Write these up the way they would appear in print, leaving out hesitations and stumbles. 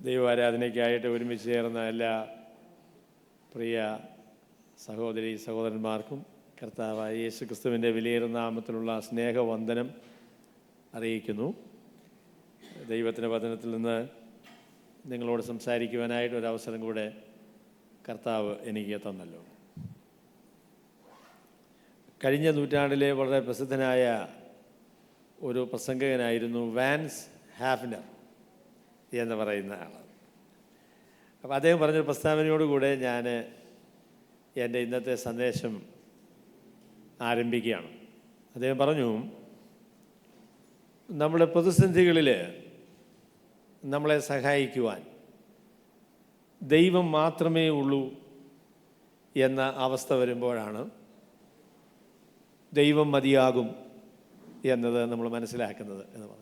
ദൈവാരാധനയ്ക്കായിട്ട് ഒരുമിച്ച് ചേർന്ന എല്ലാ പ്രിയ സഹോദരി സഹോദരന്മാർക്കും കർത്താവായ യേശു ക്രിസ്തുവിൻ്റെ വിലയേറുന്ന നാമത്തിലുള്ള സ്നേഹവന്ദനം അറിയിക്കുന്നു. ദൈവത്തിൻ്റെ വചനത്തിൽ നിന്ന് നിങ്ങളോട് സംസാരിക്കുവാനായിട്ട് ഒരവസരം കൂടെ കർത്താവ് എനിക്ക് തന്നല്ലോ. കഴിഞ്ഞ നൂറ്റാണ്ടിലെ വളരെ പ്രസിദ്ധനായ ഒരു പ്രസംഗകനായിരുന്നു വാൻസ് ഹാഫ്നർ എന്ന് പറയുന്ന ആൾ. അപ്പോൾ അദ്ദേഹം പറഞ്ഞൊരു പ്രസ്താവനയോടുകൂടെ ഞാൻ എൻ്റെ ഇന്നത്തെ സന്ദേശം ആരംഭിക്കുകയാണ്. അദ്ദേഹം പറഞ്ഞു, നമ്മുടെ പ്രതിസന്ധികളിൽ നമ്മളെ സഹായിക്കുവാൻ ദൈവം മാത്രമേ ഉള്ളൂ എന്ന അവസ്ഥ വരുമ്പോഴാണ് ദൈവം മതിയാകും എന്നത് നമ്മൾ മനസ്സിലാക്കുന്നത് എന്ന് പറഞ്ഞു.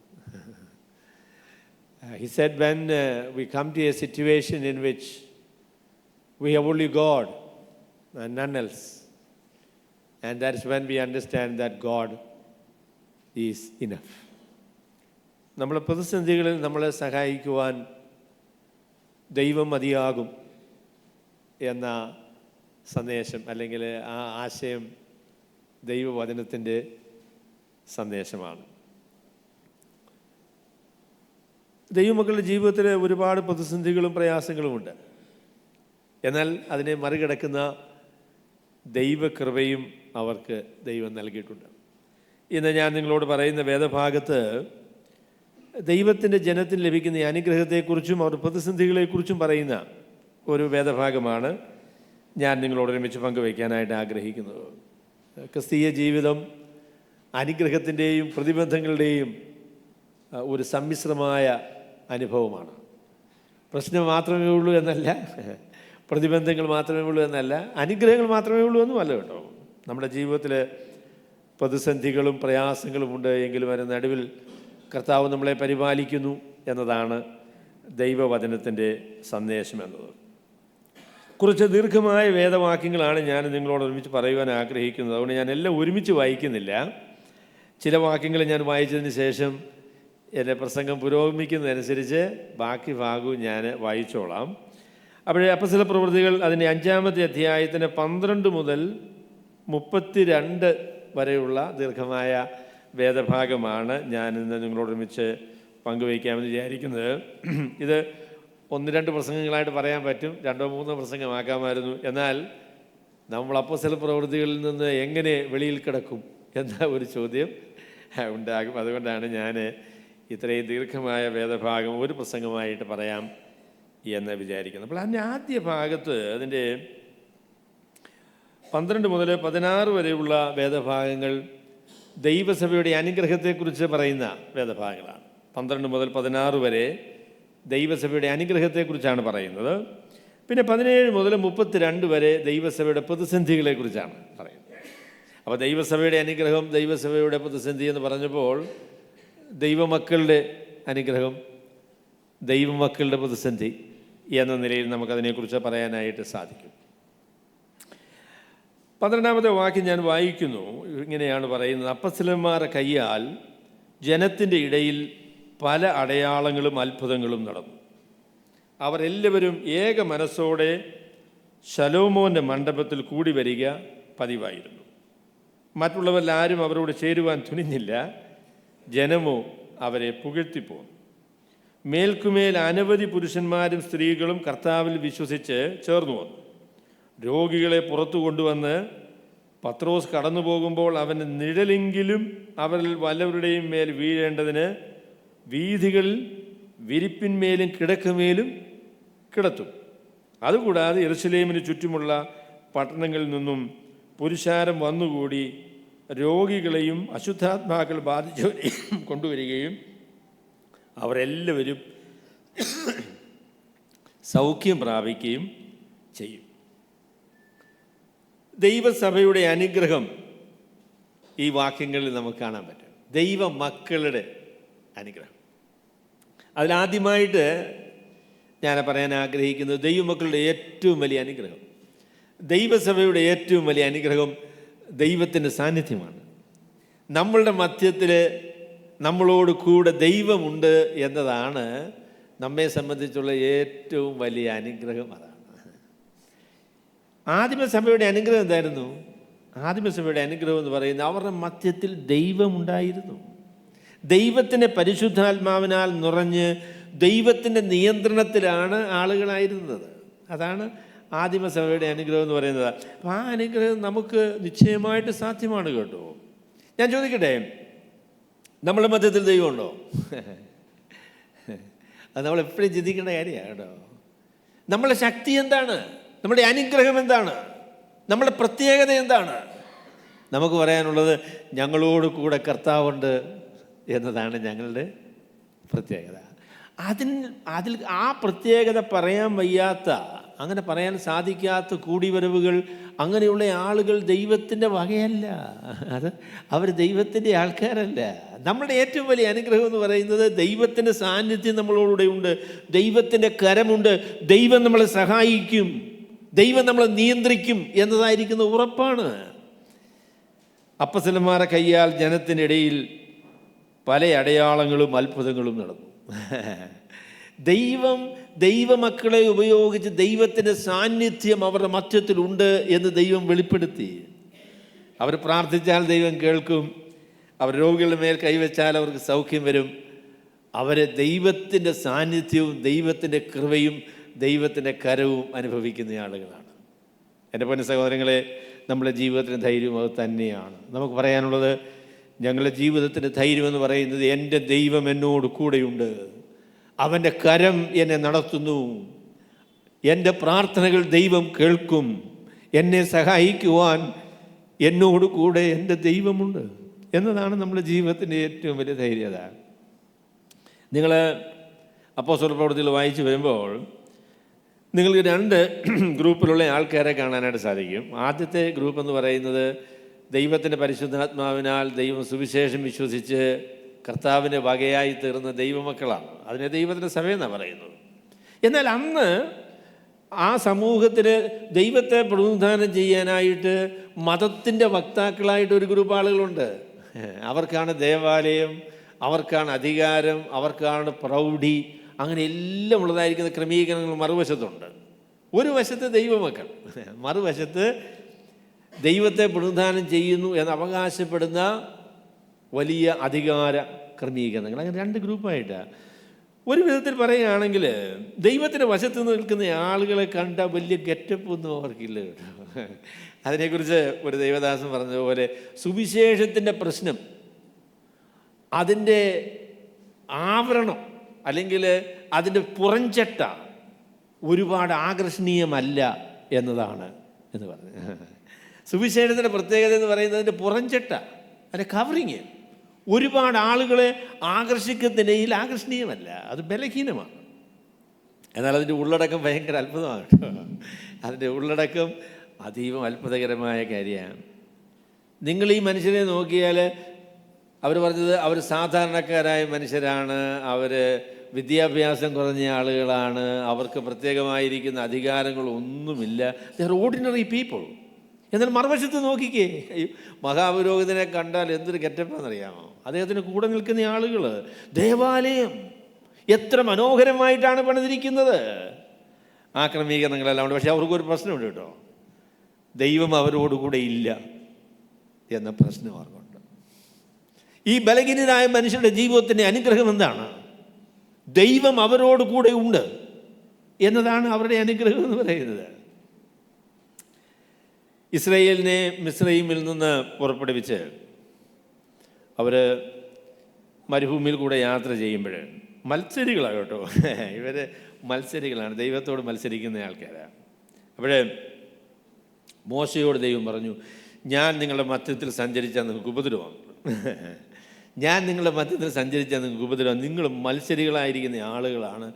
He said, when we come to a situation in which we have only God and none else, and that is when we understand that God is enough. നമ്മളെ പ്രതിസന്ധികളിൽ നമ്മളെ സഹായിക്കുവാൻ ദൈവം മതിയാകും എന്ന സന്ദേശം അല്ലെങ്കിൽ ആ ആശയം ദൈവവചനത്തിൻ്റെ സന്ദേശമാണ്. ദൈവമക്കളുടെ ജീവിതത്തിൽ ഒരുപാട് പ്രതിസന്ധികളും പ്രയാസങ്ങളുമുണ്ട്. എന്നാൽ അതിനെ മറികടക്കുന്ന ദൈവകൃപയും അവർക്ക് ദൈവം നൽകിയിട്ടുണ്ട്. ഇന്ന് ഞാൻ നിങ്ങളോട് പറയുന്ന വേദഭാഗത്ത് ദൈവത്തിൻ്റെ ജനത്തിന് ലഭിക്കുന്ന ഈ അനുഗ്രഹത്തെക്കുറിച്ചും അവർ പ്രതിസന്ധികളെക്കുറിച്ചും പറയുന്ന ഒരു വേദഭാഗമാണ് ഞാൻ നിങ്ങളോട് ഒരുമിച്ച് പങ്കുവയ്ക്കാനായിട്ട് ആഗ്രഹിക്കുന്നത്. ക്രിസ്തീയ ജീവിതം അനുഗ്രഹത്തിൻ്റെയും പ്രതിബന്ധങ്ങളുടെയും ഒരു സമ്മിശ്രമായ അനുഭവമാണ്. പ്രശ്നം മാത്രമേ ഉള്ളൂ എന്നല്ല, പ്രതിബന്ധങ്ങൾ മാത്രമേ ഉള്ളൂ എന്നല്ല, അനുഗ്രഹങ്ങൾ മാത്രമേ ഉള്ളൂ എന്നുമല്ല കേട്ടോ. നമ്മുടെ ജീവിതത്തിൽ പ്രതിസന്ധികളും പ്രയാസങ്ങളും ഉണ്ട്. എങ്കിലും അതിന് നടുവിൽ കർത്താവ് നമ്മളെ പരിപാലിക്കുന്നു എന്നതാണ് ദൈവവചനത്തിൻ്റെ സന്ദേശം എന്നത്. കുറച്ച് ദീർഘമായ വേദവാക്യങ്ങളാണ് ഞാൻ നിങ്ങളോട് ഒരുമിച്ച് പറയുവാൻ ആഗ്രഹിക്കുന്നത്. അതുകൊണ്ട് ഞാൻ എല്ലാം ഒരുമിച്ച് വായിക്കുന്നില്ല. ചില വാക്യങ്ങൾ ഞാൻ വായിച്ചതിന് ശേഷം എൻ്റെ പ്രസംഗം പുരോഗമിക്കുന്നതനുസരിച്ച് ബാക്കി ഭാഗവും ഞാൻ വായിച്ചോളാം. അപ്പോൾ അപ്പോസ്തല പ്രവൃത്തികൾ അതിൻ്റെ 5-ാമത്തെ അധ്യായത്തിന് 12 മുതൽ 32 വരെയുള്ള ദീർഘമായ വേദഭാഗമാണ് ഞാൻ ഇന്ന് നിങ്ങളോട് ഒരുമിച്ച് പങ്കുവയ്ക്കാമെന്ന് വിചാരിക്കുന്നത്. ഇത് 1-2 പ്രസംഗങ്ങളായിട്ട് പറയാൻ പറ്റും, 2-3 പ്രസംഗമാക്കാമായിരുന്നു. എന്നാൽ നമ്മൾ അപ്പോസ്തല പ്രവൃത്തികളിൽ നിന്ന് എങ്ങനെ വെളിയിൽ കിടക്കും എന്ന ഒരു ചോദ്യം ഉണ്ടാകും. അതുകൊണ്ടാണ് ഞാൻ ഇത്രയും ദീർഘമായ വേദഭാഗം ഒരു പ്രസംഗമായിട്ട് പറയാം എന്ന് വിചാരിക്കുന്നത്. അപ്പോൾ അതിൻ്റെ ആദ്യ ഭാഗത്ത് അതിൻ്റെ 12 മുതൽ 16 വരെയുള്ള വേദഭാഗങ്ങൾ ദൈവസഭയുടെ അനുഗ്രഹത്തെക്കുറിച്ച് പറയുന്ന വേദഭാഗങ്ങളാണ്. 12 മുതൽ 16 വരെ ദൈവസഭയുടെ അനുഗ്രഹത്തെക്കുറിച്ചാണ് പറയുന്നത്. പിന്നെ 17 മുതൽ 32 വരെ ദൈവസഭയുടെ പ്രതിസന്ധികളെക്കുറിച്ചാണ് പറയുന്നത്. അപ്പോൾ ദൈവസഭയുടെ അനുഗ്രഹം, ദൈവസഭയുടെ പ്രതിസന്ധി എന്ന് പറഞ്ഞപ്പോൾ ദൈവമക്കളുടെ അനുഗ്രഹം, ദൈവമക്കളുടെ പ്രതിസന്ധി എന്ന നിലയിൽ നമുക്കതിനെക്കുറിച്ച് പറയാനായിട്ട് സാധിക്കും. 12-ാമത്തെ വാക്യം ഞാൻ വായിക്കുന്നു. ഇങ്ങനെയാണ് പറയുന്നത്: അപ്പോസ്തലന്മാരുടെ കയ്യാൽ ജനത്തിൻ്റെ ഇടയിൽ പല അടയാളങ്ങളും അത്ഭുതങ്ങളും നടന്നു. അവരെല്ലാവരും ഏക മനസ്സോടെ ശലോമോൻ്റെ മണ്ഡപത്തിൽ കൂടി വരിക പതിവായിരുന്നു. മറ്റുള്ളവരെല്ലാവരും അവരോട് ചേരുവാൻ തുനിഞ്ഞില്ല. ജനമോ അവരെ പുകഴ്ത്തിപ്പോന്നു. മേൽക്കുമേൽ അനവധി പുരുഷന്മാരും സ്ത്രീകളും കർത്താവിൽ വിശ്വസിച്ച് ചേർന്നു വന്നു. രോഗികളെ പുറത്തു കൊണ്ടുവന്ന് പത്രോസ് കടന്നു പോകുമ്പോൾ അവൻ്റെ നിഴലെങ്കിലും അവരിൽ വല്ലവരുടെയും മേൽ വീഴേണ്ടതിന് വീഥികളിൽ വിരിപ്പിന്മേലും കിടക്കമേലും കിടത്തും. അതുകൂടാതെ യെരൂശലേമിന് ചുറ്റുമുള്ള പട്ടണങ്ങളിൽ നിന്നും പുരുഷാരം വന്നുകൂടി രോഗികളെയും അശുദ്ധാത്മാക്കൾ ബാധിച്ചവരെയും കൊണ്ടുവരികയും അവരെല്ലാവരും സൗഖ്യം പ്രാപിക്കുകയും ചെയ്യും. ദൈവസഭയുടെ അനുഗ്രഹം ഈ വാക്യങ്ങളിൽ നമുക്ക് കാണാൻ പറ്റും. ദൈവ മക്കളുടെ അനുഗ്രഹം. അതിലാദ്യമായിട്ട് ഞാൻ പറയാൻ ആഗ്രഹിക്കുന്നത് ദൈവമക്കളുടെ ഏറ്റവും വലിയ അനുഗ്രഹം, ദൈവസഭയുടെ ഏറ്റവും വലിയ അനുഗ്രഹം ദൈവത്തിൻ്റെ സാന്നിധ്യമാണ്. നമ്മളുടെ മധ്യത്തിൽ നമ്മളോട് കൂടെ ദൈവമുണ്ട് എന്നതാണ് നമ്മെ സംബന്ധിച്ചുള്ള ഏറ്റവും വലിയ അനുഗ്രഹം അതാണ്. ആദിമസഭയുടെ അനുഗ്രഹം എന്തായിരുന്നു? ആദിമസഭയുടെ അനുഗ്രഹം എന്ന് പറയുന്നത് അവരുടെ മധ്യത്തിൽ ദൈവമുണ്ടായിരുന്നു. ദൈവത്തിൻ്റെ പരിശുദ്ധാത്മാവിനാൽ നിറഞ്ഞ് ദൈവത്തിൻ്റെ നിയന്ത്രണത്തിലാണ് ആളുകളായിരുന്നത്. അതാണ് ആദിമസഭയുടെ അനുഗ്രഹം എന്ന് പറയുന്നത്. അപ്പം ആ അനുഗ്രഹം നമുക്ക് നിശ്ചയമായിട്ട് സാധ്യമാണ് കേട്ടോ. ഞാൻ ചോദിക്കട്ടെ, നമ്മുടെ മധ്യത്തിൽ ദൈവമുണ്ടോ? അത് നമ്മൾ എപ്പോഴും ചിന്തിക്കേണ്ട കാര്യമാണ് കേട്ടോ. നമ്മുടെ ശക്തി എന്താണ്? നമ്മുടെ അനുഗ്രഹം എന്താണ്? നമ്മുടെ പ്രത്യേകത എന്താണ്? നമുക്ക് പറയാനുള്ളത് ഞങ്ങളോട് കൂടെ കർത്താവുണ്ട് എന്നതാണ് ഞങ്ങളുടെ പ്രത്യേകത. അതിൽ ആ പ്രത്യേകത പറയാൻ വയ്യാത്ത, അങ്ങനെ പറയാൻ സാധിക്കാത്ത കൂടിവരവുകൾ, അങ്ങനെയുള്ള ആളുകൾ ദൈവത്തിൻ്റെ വകയല്ല. അവർ ദൈവത്തിൻ്റെ ആൾക്കാരല്ല. നമ്മുടെ ഏറ്റവും വലിയ അനുഗ്രഹം എന്ന് പറയുന്നത് ദൈവത്തിൻ്റെ സാന്നിധ്യം നമ്മളോടുകൂടെ ഉണ്ട്, ദൈവത്തിൻ്റെ കരമുണ്ട്, ദൈവം നമ്മളെ സഹായിക്കും, ദൈവം നമ്മളെ നിയന്ത്രിക്കും എന്നതായിരിക്കുന്ന ഉറപ്പാണ്. അപ്പസ്തലന്മാരുടെ കയ്യാൽ ജനത്തിനിടയിൽ പല അടയാളങ്ങളും അത്ഭുതങ്ങളും നടന്നു. ദൈവമക്കളെ ഉപയോഗിച്ച് ദൈവത്തിൻ്റെ സാന്നിധ്യം അവരുടെ മധ്യത്തിലുണ്ട് എന്ന് ദൈവം വെളിപ്പെടുത്തി. അവർ പ്രാർത്ഥിച്ചാൽ ദൈവം കേൾക്കും, അവർ രോഗികളുടെ മേൽ കൈവച്ചാൽ അവർക്ക് സൗഖ്യം വരും. അവരെ ദൈവത്തിൻ്റെ സാന്നിധ്യവും ദൈവത്തിൻ്റെ കൃപയും ദൈവത്തിൻ്റെ കരവും അനുഭവിക്കുന്ന ആളുകളാണ്. എൻ്റെ പൊന്നു സഹോദരങ്ങളെ, നമ്മുടെ ജീവിതത്തിന് ധൈര്യം അത് തന്നെയാണ്. നമുക്ക് പറയാനുള്ളത്, ഞങ്ങളുടെ ജീവിതത്തിൻ്റെ ധൈര്യം എന്ന് പറയുന്നത് എൻ്റെ ദൈവം എന്നോട് കൂടെയുണ്ട്, അവൻ്റെ കരം എന്നെ നടത്തുന്നു, എൻ്റെ പ്രാർത്ഥനകൾ ദൈവം കേൾക്കും, എന്നെ സഹായിക്കുവാൻ എന്നോട് കൂടെ എൻ്റെ ദൈവമുണ്ട് എന്നതാണ് നമ്മുടെ ജീവിതത്തിൻ്റെ ഏറ്റവും വലിയ ധൈര്യത. നിങ്ങൾ അപ്പോസ്തല പ്രവൃത്തികൾ വായിച്ചു വരുമ്പോൾ നിങ്ങൾക്ക് രണ്ട് ഗ്രൂപ്പിലുള്ള ആൾക്കാരെ കാണാനായിട്ട് സാധിക്കും. ആദ്യത്തെ ഗ്രൂപ്പ് എന്ന് പറയുന്നത് ദൈവത്തിൻ്റെ പരിശുദ്ധാത്മാവിനാൽ ദൈവം സുവിശേഷം വിശ്വസിച്ച് കർത്താവിൻ്റെ വകയായി തീർന്ന ദൈവമക്കളാണ്. അതിനെ ദൈവത്തിൻ്റെ സഭയെന്നാണ് പറയുന്നത്. എന്നാൽ അന്ന് ആ സമൂഹത്തിന് ദൈവത്തെ പ്രതിനിധാനം ചെയ്യാനായിട്ട് മതത്തിൻ്റെ വക്താക്കളായിട്ട് ഒരു ഗ്രൂപ്പ് ആളുകളുണ്ട്. അവർക്കാണ് ദേവാലയം, അവർക്കാണ് അധികാരം, അവർക്കാണ് പ്രൗഢി, അങ്ങനെ എല്ലാം ഉള്ളതായിരിക്കുന്ന ക്രമീകരണങ്ങൾ മറുവശത്തുണ്ട്. ഒരു വശത്ത് ദൈവമക്കൾ, മറുവശത്ത് ദൈവത്തെ പ്രതിനിധാനം ചെയ്യുന്നു എന്ന് അവകാശപ്പെടുന്ന വലിയ അധികാര ക്രമീകരണങ്ങൾ. അങ്ങനെ രണ്ട് ഗ്രൂപ്പായിട്ടാണ്. ഒരു വിധത്തിൽ പറയുകയാണെങ്കിൽ ദൈവത്തിൻ്റെ വശത്ത് നിൽക്കുന്ന ആളുകളെ കണ്ട വലിയ ഗെറ്റപ്പ് ഒന്നും അവർക്കില്ല കേട്ടോ. അതിനെക്കുറിച്ച് ഒരു ദൈവദാസൻ പറഞ്ഞതുപോലെ, സുവിശേഷത്തിൻ്റെ പ്രശ്നം അതിൻ്റെ ആവരണം അല്ലെങ്കിൽ അതിൻ്റെ പുറംചട്ട ഒരുപാട് ആകർഷണീയമല്ല എന്നതാണ് എന്ന് പറഞ്ഞു. സുവിശേഷത്തിൻ്റെ പ്രത്യേകത എന്ന് പറയുന്നത് അതിൻ്റെ പുറംചട്ട, അതിൻ്റെ കവറിങ് ഒരുപാട് ആളുകളെ ആകർഷിക്കുന്നതിൽ ആകർഷണീയമല്ല, അത് ബലഹീനമാണ്. എന്നാൽ അതിൻ്റെ ഉള്ളടക്കം ഭയങ്കര അത്ഭുതമാണ് കേട്ടോ. അതിൻ്റെ ഉള്ളടക്കം അതീവം അത്ഭുതകരമായ കാര്യമാണ്. നിങ്ങൾ ഈ മനുഷ്യരെ നോക്കിയാൽ അവർ പറഞ്ഞത് അവർ സാധാരണക്കാരായ മനുഷ്യരാണ്, അവർ വിദ്യാഭ്യാസം കുറഞ്ഞ ആളുകളാണ്, അവർക്ക് പ്രത്യേകമായിരിക്കുന്ന അധികാരങ്ങളൊന്നുമില്ല, ദേ ആർ ഓർഡിനറി പീപ്പിൾ. എന്നാൽ മറുവശത്ത് നോക്കിക്കേ, മഹാപുരോഹിതനെ കണ്ടാൽ എന്തൊരു ഗെറ്റപ്പാണെന്നറിയാമോ? അദ്ദേഹത്തിന് കൂടെ നിൽക്കുന്ന ആളുകൾ, ദേവാലയം എത്ര മനോഹരമായിട്ടാണ് പണിതിരിക്കുന്നത്, ആ ക്രമീകരണങ്ങളെല്ലാം ഉണ്ട്. പക്ഷെ അവർക്കൊരു പ്രശ്നമുണ്ട് കേട്ടോ, ദൈവം അവരോടുകൂടെ ഇല്ല എന്ന പ്രശ്നം അവർക്കുണ്ട്. ഈ ബലഹീനരായ മനുഷ്യരുടെ ജീവിതത്തിൻ്റെ അനുഗ്രഹം എന്താണ്? ദൈവം അവരോട് കൂടെ ഉണ്ട് എന്നതാണ് അവരുടെ അനുഗ്രഹം എന്ന് പറയുന്നത്. ഇസ്രായേലിനെ മിസ്രയീമിൽ നിന്ന് പുറപ്പെടുവിച്ച് അവർ മരുഭൂമിയിൽ കൂടെ യാത്ര ചെയ്യുമ്പോൾ മത്സരികളാണ് കേട്ടോ, ഇവർ മത്സരികളാണ്, ദൈവത്തോട് മത്സരിക്കുന്ന ആൾക്കാരാണ്. അപ്പോൾ മോശയോട് ദൈവം പറഞ്ഞു, ഞാൻ നിങ്ങളുടെ മധ്യത്തിൽ സഞ്ചരിച്ചാൽ നിങ്ങൾക്ക് ഉപദ്രവമാണ്, ഞാൻ നിങ്ങളുടെ മധ്യത്തിൽ സഞ്ചരിച്ചാൽ നിങ്ങൾക്ക് ഉപദ്രവം, നിങ്ങൾ മത്സരികളായിരിക്കുന്ന ആളുകളാണ്,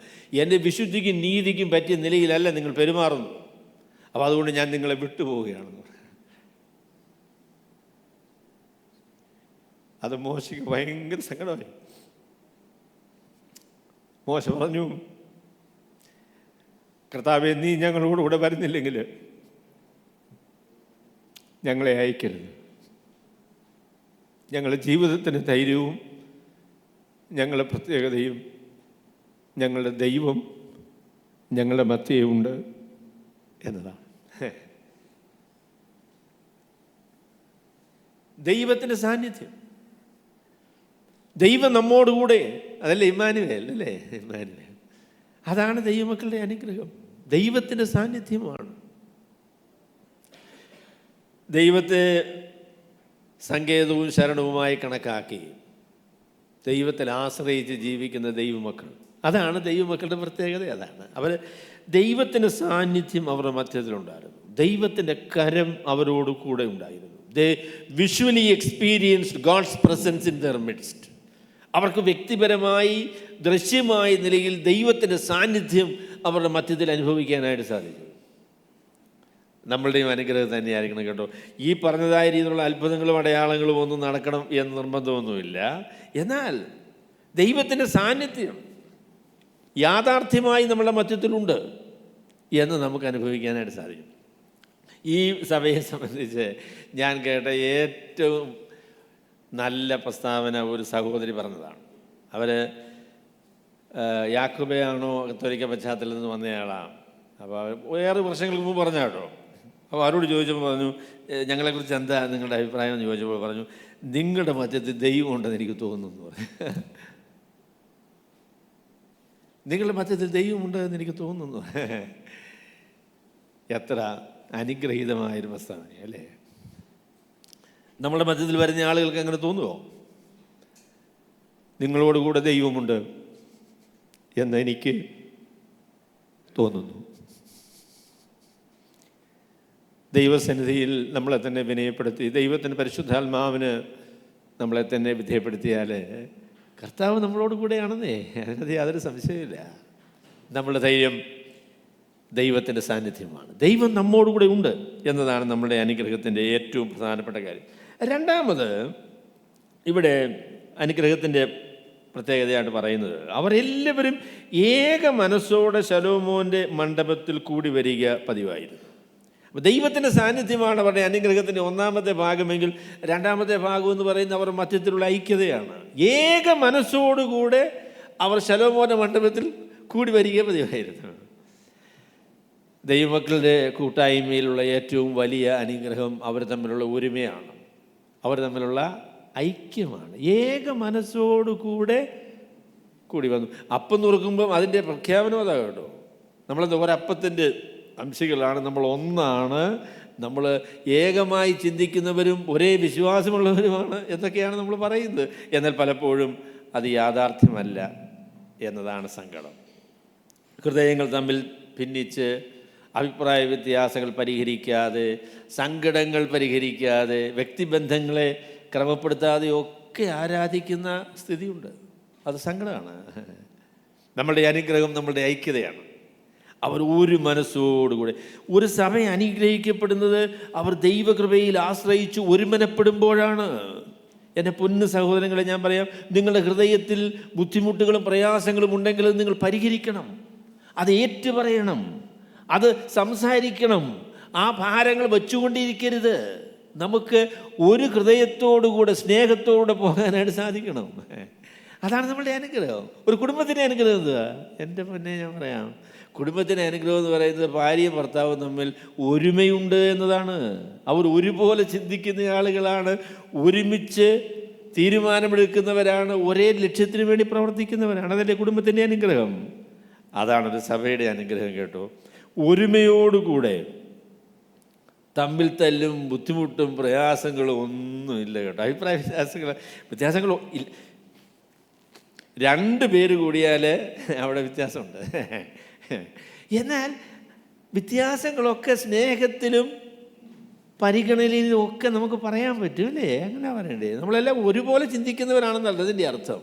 എൻ്റെ വിശുദ്ധിക്കും നീതിക്കും പറ്റിയ നിലയിലല്ല നിങ്ങൾ പെരുമാറുന്നു, അപ്പോൾ അതുകൊണ്ട് ഞാൻ നിങ്ങളെ വിട്ടുപോവുകയാണെന്ന്. അത് മോശയ്ക്ക് ഭയങ്കര സങ്കടമായി. മോശ പറഞ്ഞു, കർത്താവേ, നീ ഞങ്ങളോടുകൂടെ വരുന്നില്ലെങ്കിൽ ഞങ്ങളെ അയക്കരുത്, ഞങ്ങളുടെ ജീവിതത്തിന് ധൈര്യവും ഞങ്ങളുടെ പ്രത്യേകതയും ഞങ്ങളുടെ ദൈവം ഞങ്ങളുടെ മധ്യേ എന്നതാണ്. ദൈവത്തിൻ്റെ സാന്നിധ്യം, ദൈവം നമ്മോടുകൂടെ, അതല്ലേ ഇമ്മാനുവേൽ, അല്ലേ ഇമ്മാനുവേൽ. അതാണ് ദൈവമക്കളുടെ അനുഗ്രഹം, ദൈവത്തിൻ്റെ സാന്നിധ്യമാണ്. ദൈവത്തെ സങ്കേതവും ശരണവുമായി കണക്കാക്കി ദൈവത്തിൽ ആശ്രയിച്ച് ജീവിക്കുന്ന ദൈവമക്കൾ, അതാണ് ദൈവമക്കളുടെ പ്രത്യേകത. അതാണ് അവർ ദൈവത്തിൻ്റെ സാന്നിധ്യം അവരുടെ മധ്യത്തിലുണ്ടായിരുന്നു, ദൈവത്തിൻ്റെ കരം അവരോട് കൂടെ ഉണ്ടായിരുന്നു. They visually experienced God's presence in their midst. അവർക്ക് വ്യക്തിപരമായി ദൃശ്യമായ നിലയിൽ ദൈവത്തിൻ്റെ സാന്നിധ്യം അവരുടെ മധ്യത്തിൽ അനുഭവിക്കാനായിട്ട് സാധിച്ചു. നമ്മളുടെയും അനുഗ്രഹം തന്നെയായിരിക്കണം കേട്ടോ. ഈ പറഞ്ഞതായ രീതിയിലുള്ള അത്ഭുതങ്ങളും അടയാളങ്ങളും ഒന്നും നടക്കണം എന്ന് നിർബന്ധമൊന്നുമില്ല. എന്നാൽ ദൈവത്തിൻ്റെ സാന്നിധ്യം യാഥാർത്ഥ്യമായി നമ്മളുടെ മധ്യത്തിലുണ്ട് എന്ന് നമുക്ക് അനുഭവിക്കാനായിട്ട് സാധിക്കും. ഈ സഭയെ സംബന്ധിച്ച് ഞാൻ കേട്ട ഏറ്റവും നല്ല പ്രസ്താവന ഒരു സഹോദരി പറഞ്ഞതാണ്. അവർ യാക്കോബയാണോ കത്തോലിക്ക പശ്ചാത്തലത്തിൽ നിന്ന് വന്നയാളാണ്. അപ്പോൾ ഏറെ വർഷങ്ങൾക്ക് മുമ്പ് പറഞ്ഞ കേട്ടോ. അപ്പോൾ അവരോട് ചോദിച്ചപ്പോൾ പറഞ്ഞു, ഞങ്ങളെക്കുറിച്ച് എന്താ നിങ്ങളുടെ അഭിപ്രായം എന്ന് ചോദിച്ചപ്പോൾ പറഞ്ഞു, നിങ്ങളുടെ മധ്യത്തിൽ ദൈവം ഉണ്ടെന്ന് എനിക്ക് തോന്നുന്നു എന്ന് പറഞ്ഞു. നിങ്ങളുടെ മധ്യത്തിൽ ദൈവമുണ്ടെന്ന് എനിക്ക് തോന്നുന്നു. എത്ര അനുഗ്രഹീതമായൊരു പ്രസ്താവന അല്ലേ. നമ്മുടെ മധ്യത്തിൽ വരുന്ന ആളുകൾക്ക് അങ്ങനെ തോന്നുമോ? നിങ്ങളോടുകൂടെ ദൈവമുണ്ട് എന്ന് എനിക്ക് തോന്നുന്നു. ദൈവസന്നിധിയിൽ നമ്മളെ തന്നെ വിനയപ്പെടുത്തി ദൈവത്തിൻ്റെ പരിശുദ്ധാത്മാവിന് നമ്മളെ തന്നെ വിധേയപ്പെടുത്തിയാൽ കർത്താവ് നമ്മളോട് കൂടെയാണെന്നേ, അതിനകത്ത് യാതൊരു സംശയമില്ല. നമ്മുടെ ധൈര്യം ദൈവത്തിൻ്റെ സാന്നിധ്യമാണ്, ദൈവം നമ്മോടുകൂടെ ഉണ്ട് എന്നതാണ് നമ്മുടെ അനുഗ്രഹത്തിൻ്റെ ഏറ്റവും പ്രധാനപ്പെട്ട കാര്യം. രണ്ടാമത് ഇവിടെ അനുഗ്രഹത്തിൻ്റെ പ്രത്യേകതയായിട്ട് പറയുന്നത്, അവരെല്ലാവരും ഏക മനസ്സോടെ ശലോമോൻ്റെ മണ്ഡപത്തിൽ കൂടി വരിക പതിവായിരുന്നു. അപ്പോൾ ദൈവത്തിൻ്റെ സാന്നിധ്യമാണ് അവരുടെ അനുഗ്രഹത്തിൻ്റെ ഒന്നാമത്തെ ഭാഗമെങ്കിൽ രണ്ടാമത്തെ ഭാഗം എന്ന് പറയുന്നത് അവരുടെ മധ്യത്തിലുള്ള ഐക്യതയാണ്. ഏക മനസ്സോടുകൂടെ അവർ ശലോമോൻ്റെ മണ്ഡപത്തിൽ കൂടി വരിക പതിവായിരുന്നു. ദൈവമക്കളുടെ കൂട്ടായ്മയിലുള്ള ഏറ്റവും വലിയ അനുഗ്രഹം അവർ തമ്മിലുള്ള ഒരുമയാണ്, അവർ തമ്മിലുള്ള ഐക്യമാണ്. ഏക മനസ്സോടുകൂടെ കൂടി വന്നു. അപ്പം നുറുക്കുമ്പം അതിൻ്റെ പ്രഖ്യാപനം അതാ കേട്ടോ. നമ്മളെന്താ ഒരപ്പത്തിൻ്റെ അംശികളാണ്, നമ്മൾ ഒന്നാണ്, നമ്മൾ ഏകമായി ചിന്തിക്കുന്നവരും ഒരേ വിശ്വാസമുള്ളവരുമാണ് എന്നൊക്കെയാണ് നമ്മൾ പറയുന്നത്. എന്നാൽ പലപ്പോഴും അത് യാഥാർത്ഥ്യമല്ല എന്നതാണ് സങ്കടം. ഹൃദയങ്ങൾ തമ്മിൽ ഭിന്നിച്ച് അഭിപ്രായ വ്യത്യാസങ്ങൾ പരിഹരിക്കാതെ, സങ്കടങ്ങൾ പരിഹരിക്കാതെ, വ്യക്തിബന്ധങ്ങളെ ക്രമപ്പെടുത്താതെ ഒക്കെ ആരാധിക്കുന്ന സ്ഥിതിയുണ്ട്. അത് സങ്കടമാണ്. നമ്മളുടെ അനുഗ്രഹം നമ്മളുടെ ഐക്യതയാണ്. അവർ ഒരു മനസ്സോടുകൂടെ, ഒരു സഭ അനുഗ്രഹിക്കപ്പെടുന്നത് അവർ ദൈവകൃപയിൽ ആശ്രയിച്ച് ഒരുമനപ്പെടുമ്പോഴാണ്. എൻ്റെ പൊന്നു സഹോദരങ്ങളെ, ഞാൻ പറയാം, നിങ്ങളുടെ ഹൃദയത്തിൽ ബുദ്ധിമുട്ടുകളും പ്രയാസങ്ങളും ഉണ്ടെങ്കിൽ നിങ്ങൾ പരിഹരിക്കണം, അത് ഏറ്റുപറയണം, അത് സംസാരിക്കണം. ആ ഭാരങ്ങൾ വെച്ചുകൊണ്ടിരിക്കരുത്. നമുക്ക് ഒരു ഹൃദയത്തോടുകൂടെ സ്നേഹത്തോടെ പോകാനായിട്ട് സാധിക്കണം. അതാണ് നമ്മളുടെ അനുഗ്രഹം. ഒരു കുടുംബത്തിൻ്റെ അനുഗ്രഹം എന്താ? എൻ്റെ പൊന്നെ, ഞാൻ പറയാം, കുടുംബത്തിൻ്റെ അനുഗ്രഹം എന്ന് പറയുന്നത് ഭാര്യയും ഭർത്താവും തമ്മിൽ ഒരുമയുണ്ട് എന്നതാണ്. അവർ ഒരുപോലെ ചിന്തിക്കുന്ന ആളുകളാണ്, ഒരുമിച്ച് തീരുമാനമെടുക്കുന്നവരാണ്, ഒരേ ലക്ഷ്യത്തിന് വേണ്ടി പ്രവർത്തിക്കുന്നവരാണ്. അതല്ലേ കുടുംബത്തിൻ്റെ അനുഗ്രഹം. അതാണ് ഒരു സഭയുടെ അനുഗ്രഹം കേട്ടോ. ഒരുമയോടുകൂടെ, തമ്മിൽ തല്ലും ബുദ്ധിമുട്ടും പ്രയാസങ്ങളും ഒന്നുമില്ല കേട്ടോ. അഭിപ്രായ വ്യത്യാസങ്ങളോ ഇല്ല. രണ്ട് പേര് കൂടിയാൽ അവിടെ വ്യത്യാസമുണ്ട്. എന്നാൽ വ്യത്യാസങ്ങളൊക്കെ സ്നേഹത്തിലും പരിഗണനയിലും ഒക്കെ നമുക്ക് പറയാൻ പറ്റും അല്ലേ? അങ്ങനെ പറയണ്ടേ? നമ്മളെല്ലാം ഒരുപോലെ ചിന്തിക്കുന്നവരാണെന്നല്ല ഇതിൻ്റെ അർത്ഥം.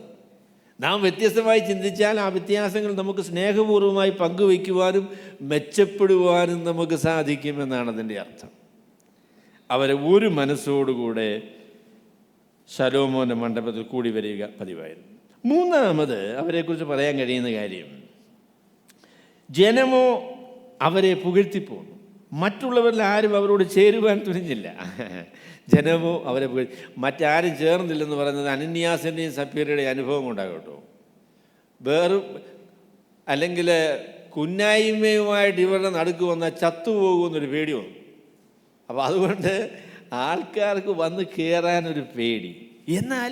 നാം വ്യത്യസ്തമായി ചിന്തിച്ചാൽ ആ വ്യത്യാസങ്ങൾ നമുക്ക് സ്നേഹപൂർവ്വമായി പങ്കുവയ്ക്കുവാനും മെച്ചപ്പെടുവാനും നമുക്ക് സാധിക്കുമെന്നാണ് അതിൻ്റെ അർത്ഥം. അവരെ ഒരു മനസ്സോടുകൂടെ ശലോമോൻ്റെ മണ്ഡപത്തിൽ കൂടി വരിക പതിവായിരുന്നു. മൂന്നാമത് അവരെക്കുറിച്ച് പറയാൻ കഴിയുന്ന കാര്യം, ജനമോ അവരെ പുകഴ്ത്തിപ്പോന്നു, മറ്റുള്ളവരിൽ ആരും അവരോട് ചേരുവാൻ തുനിഞ്ഞില്ല. ജനമോ അവരെ മറ്റാരും ചേർന്നില്ലെന്ന് പറയുന്നത് അനന്യാസിൻ്റെയും സഫീറയുടെയും അനുഭവം ഉണ്ടാകട്ടോ. അല്ലെങ്കിൽ കുന്നായ്മയുമായിട്ട് ഇവരുടെ നടുക്ക് വന്നാൽ ചത്തുപോകുമെന്നൊരു പേടി വന്നു. അപ്പോൾ അതുകൊണ്ട് ആൾക്കാർക്ക് വന്ന് കയറാനൊരു പേടി. എന്നാൽ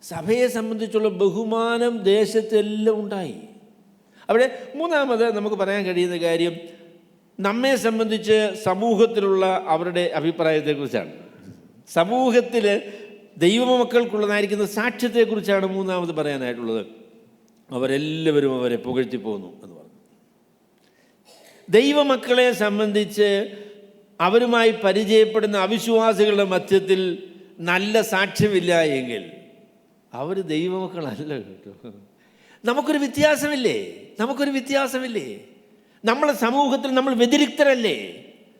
സഭയെ സംബന്ധിച്ചുള്ള ബഹുമാനം ദേശത്തെല്ലാം ഉണ്ടായി. അവിടെ മൂന്നാമത് നമുക്ക് പറയാൻ കഴിയുന്ന കാര്യം നമ്മെ സംബന്ധിച്ച് സമൂഹത്തിലുള്ള അവരുടെ അഭിപ്രായത്തെക്കുറിച്ചാണ്. സമൂഹത്തിൽ ദൈവമക്കൾക്കുള്ളതായിരിക്കുന്ന സാക്ഷ്യത്തെക്കുറിച്ചാണ് മൂന്നാമത് പറയാനായിട്ടുള്ളത്. അവരെല്ലാവരും അവരെ പുകഴ്ത്തി പോന്നു എന്ന് പറഞ്ഞു. ദൈവമക്കളെ സംബന്ധിച്ച് അവരുമായി പരിചയപ്പെടുന്ന അവിശ്വാസികളുടെ മധ്യത്തിൽ നല്ല സാക്ഷ്യമില്ല എങ്കിൽ അവർ ദൈവമക്കളല്ല കേട്ടോ. നമുക്കൊരു വ്യത്യാസമില്ലേ? നമ്മളെ സമൂഹത്തിൽ നമ്മൾ വ്യതിരിക്തരല്ലേ?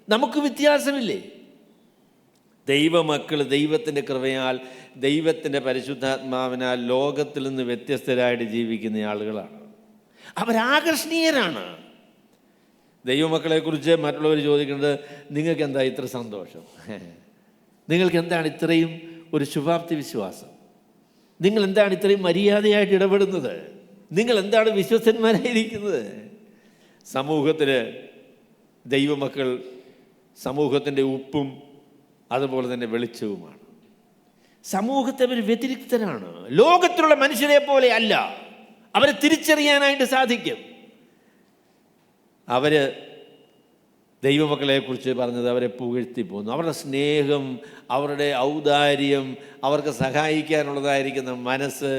നമുക്ക് വ്യത്യാസമില്ലേ? ദൈവമക്കൾ ദൈവത്തിൻ്റെ കൃപയാൽ, ദൈവത്തിൻ്റെ പരിശുദ്ധാത്മാവിനാൽ ലോകത്തിൽ നിന്ന് വ്യത്യസ്തരായിട്ട് ജീവിക്കുന്ന ആളുകളാണ്. അവരാകർഷണീയരാണ്. ദൈവമക്കളെക്കുറിച്ച് മറ്റുള്ളവർ ചോദിക്കുന്നത്, നിങ്ങൾക്ക് എന്താ ഇത്ര സന്തോഷം? നിങ്ങൾക്ക് എന്താണ് ഇത്രയും ഒരു ശുഭാപ്തി വിശ്വാസം? നിങ്ങൾ എന്താണ് ഇത്രയും മര്യാദയായിട്ട് ഇടപെടുന്നത്? നിങ്ങൾ എന്താണ് വിശ്വസ്തന്മാരായിരിക്കുന്നത്? സമൂഹത്തിൽ ദൈവമക്കൾ സമൂഹത്തിൻ്റെ ഉപ്പും അതുപോലെ തന്നെ വെളിച്ചവുമാണ്. സമൂഹത്തെ അവർ വ്യതിരിക്തരാണ്. ലോകത്തിലുള്ള മനുഷ്യരെ പോലെ അല്ല. അവരെ തിരിച്ചറിയാനായിട്ട് സാധിക്കും. അവർ ദൈവമക്കളെക്കുറിച്ച് പറഞ്ഞത് അവരെ പുകഴ്ത്തി പോന്നു. അവരുടെ സ്നേഹം, അവരുടെ ഔദാര്യം, അവർക്ക് സഹായിക്കാനുള്ളതായിരിക്കുന്ന മനസ്സ്,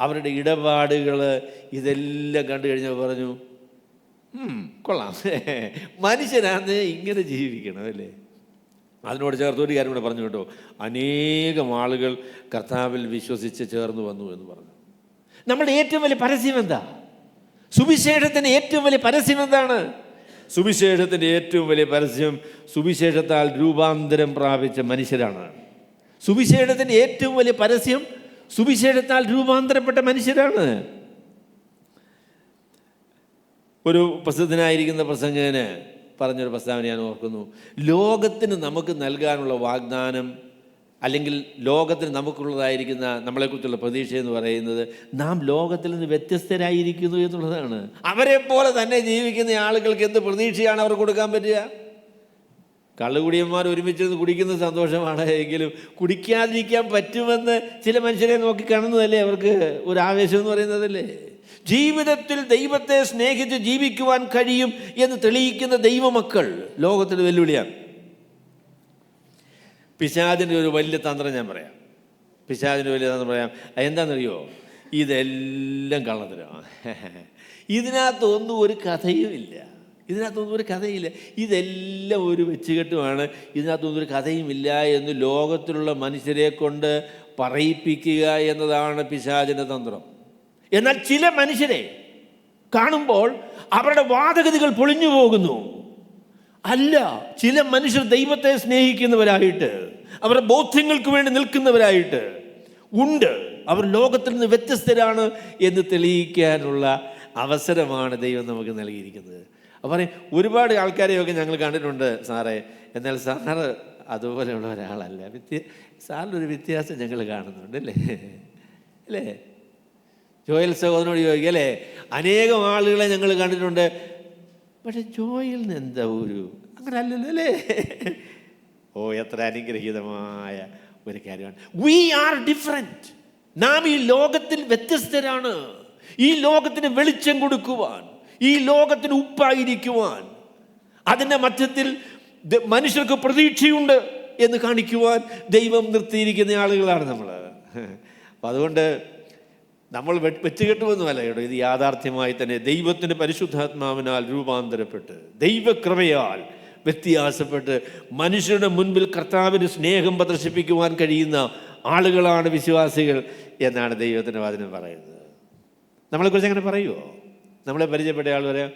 അവരുടെ ഇടപാടുകൾ, ഇതെല്ലാം കണ്ടു കഴിഞ്ഞാൽ പറഞ്ഞു, കൊള്ളാം, മനുഷ്യനാണ് ഇങ്ങനെ ജീവിക്കണം അല്ലേ. അതിനോട് ചേർത്ത് ഒരു കാര്യം കൂടെ പറഞ്ഞു കേട്ടോ. അനേകം ആളുകൾ കർത്താവിൽ വിശ്വസിച്ച് ചേർന്ന് വന്നു എന്ന് പറഞ്ഞു. നമ്മുടെ ഏറ്റവും വലിയ പരസ്യം എന്താ? സുവിശേഷത്തിൻ്റെ ഏറ്റവും വലിയ പരസ്യം എന്താണ്? സുവിശേഷത്തിൻ്റെ ഏറ്റവും വലിയ പരസ്യം സുവിശേഷത്താൽ രൂപാന്തരം പ്രാപിച്ച മനുഷ്യരാണ്. സുവിശേഷത്തിൻ്റെ ഏറ്റവും വലിയ പരസ്യം സുവിശേഷത്താൽ രൂപാന്തരപ്പെട്ട മനുഷ്യരാണ്. ഒരു പ്രസിദ്ധനായിരിക്കുന്ന പ്രസംഗകന് പറഞ്ഞൊരു പ്രസ്താവന ഞാൻ ഓർക്കുന്നു. ലോകത്തിന് നമുക്ക് നൽകാനുള്ള വാഗ്ദാനം, അല്ലെങ്കിൽ ലോകത്തിന് നമുക്കുള്ളതായിരിക്കുന്ന നമ്മളെക്കുറിച്ചുള്ള പ്രതീക്ഷ എന്ന് പറയുന്നത് നാം ലോകത്തിൽ നിന്ന് വ്യത്യസ്തരായിരിക്കുന്നു എന്നുള്ളതാണ്. അവരെ പോലെ തന്നെ ജീവിക്കുന്ന ആളുകൾക്ക് എന്ത് പ്രതീക്ഷയാണ് അവർ കൊടുക്കാൻ പറ്റുക? കള്ളുകുടിയന്മാർ ഒരുമിച്ചിരുന്ന് കുടിക്കുന്ന സന്തോഷമാണ് എങ്കിലും കുടിക്കാതിരിക്കാൻ പറ്റുമെന്ന് ചില മനുഷ്യരെ നോക്കി കാണുന്നതല്ലേ അവർക്ക് ഒരു ആവേശം എന്ന് പറയുന്നതല്ലേ. ജീവിതത്തിൽ ദൈവത്തെ സ്നേഹിച്ച് ജീവിക്കുവാൻ കഴിയും എന്ന് തെളിയിക്കുന്ന ദൈവമക്കൾ ലോകത്തിന് വെല്ലുവിളിയാണ്. പിശാചിൻ്റെ ഒരു വലിയ തന്ത്രം ഞാൻ പറയാം. എന്താണെന്നറിയോ? ഇതെല്ലാം കള്ളത്തരമാണ്. ഇതിനകത്തൊന്നും ഒരു കഥയുമില്ല. ഇതെല്ലാം ഒരു വെച്ചുകെട്ടുമാണ്. ഇതിനകത്തൊന്നും ഒരു കഥയുമില്ല എന്ന് ലോകത്തിലുള്ള മനുഷ്യരെ കൊണ്ട് പറയിപ്പിക്കുക എന്നതാണ് പിശാചിൻ്റെ തന്ത്രം. എന്നാൽ ചില മനുഷ്യരെ കാണുമ്പോൾ അവരുടെ വാദഗതികൾ പൊളിഞ്ഞു പോകുന്നു. അല്ല, ചില മനുഷ്യർ ദൈവത്തെ സ്നേഹിക്കുന്നവരായിട്ട്, അവരുടെ ബോധ്യങ്ങൾക്ക് വേണ്ടി നിൽക്കുന്നവരായിട്ട് ഉണ്ട്. അവർ ലോകത്തിൽ നിന്ന് വ്യത്യസ്തരാണ് എന്ന് തെളിയിക്കാനുള്ള അവസരമാണ് ദൈവം നമുക്ക് നൽകിയിരിക്കുന്നത്. അപ്പോൾ ഒരുപാട് ആൾക്കാരെയൊക്കെ ഞങ്ങൾ കണ്ടിട്ടുണ്ട് സാറേ, എന്നാൽ സാറ് അതുപോലെയുള്ള ഒരാളല്ല. സാറിനൊരു വ്യത്യാസം ഞങ്ങൾ കാണുന്നുണ്ട് അല്ലേ? ജോയൽ സഹോദരനോട് ചോദിക്കുക അല്ലേ, അനേകം ആളുകളെ ഞങ്ങൾ കണ്ടിട്ടുണ്ട്, പക്ഷെ ജോയലിന് എന്താ അങ്ങനെ അല്ലല്ലോ അല്ലേ? എത്ര അനുഗ്രഹീതമായ ഒരു കാര്യമാണ്. We are different. നാം ഈ ലോകത്തിൽ വ്യത്യസ്തരാണ്. ഈ ലോകത്തിന് വെളിച്ചം കൊടുക്കുവാൻ, ഈ ലോകത്തിന് ഉപ്പായിരിക്കുവാൻ, അതിൻ്റെ മധ്യത്തിൽ മനുഷ്യർക്ക് പ്രതീക്ഷയുണ്ട് എന്ന് കാണിക്കുവാൻ ദൈവം നിർത്തിയിരിക്കുന്ന ആളുകളാണ് നമ്മൾ. അപ്പം അതുകൊണ്ട് നമ്മൾ വെച്ചുകെട്ടുമൊന്നുമല്ല കേട്ടോ. ഇത് യാഥാർത്ഥ്യമായി തന്നെ ദൈവത്തിൻ്റെ പരിശുദ്ധാത്മാവിനാൽ രൂപാന്തരപ്പെട്ട്, ദൈവകൃപയാൽ വ്യത്യാസപ്പെട്ട് മനുഷ്യരുടെ മുൻപിൽ കർത്താവിന് സ്നേഹം പ്രദർശിപ്പിക്കുവാൻ കഴിയുന്ന ആളുകളാണ് വിശ്വാസികൾ എന്നാണ് ദൈവത്തിൻ്റെ വചനം പറയുന്നത്. നമ്മളെക്കുറിച്ച് അങ്ങനെ പറയുമോ? നമ്മളെ പരിചയപ്പെട്ട ആൾ പറയാം,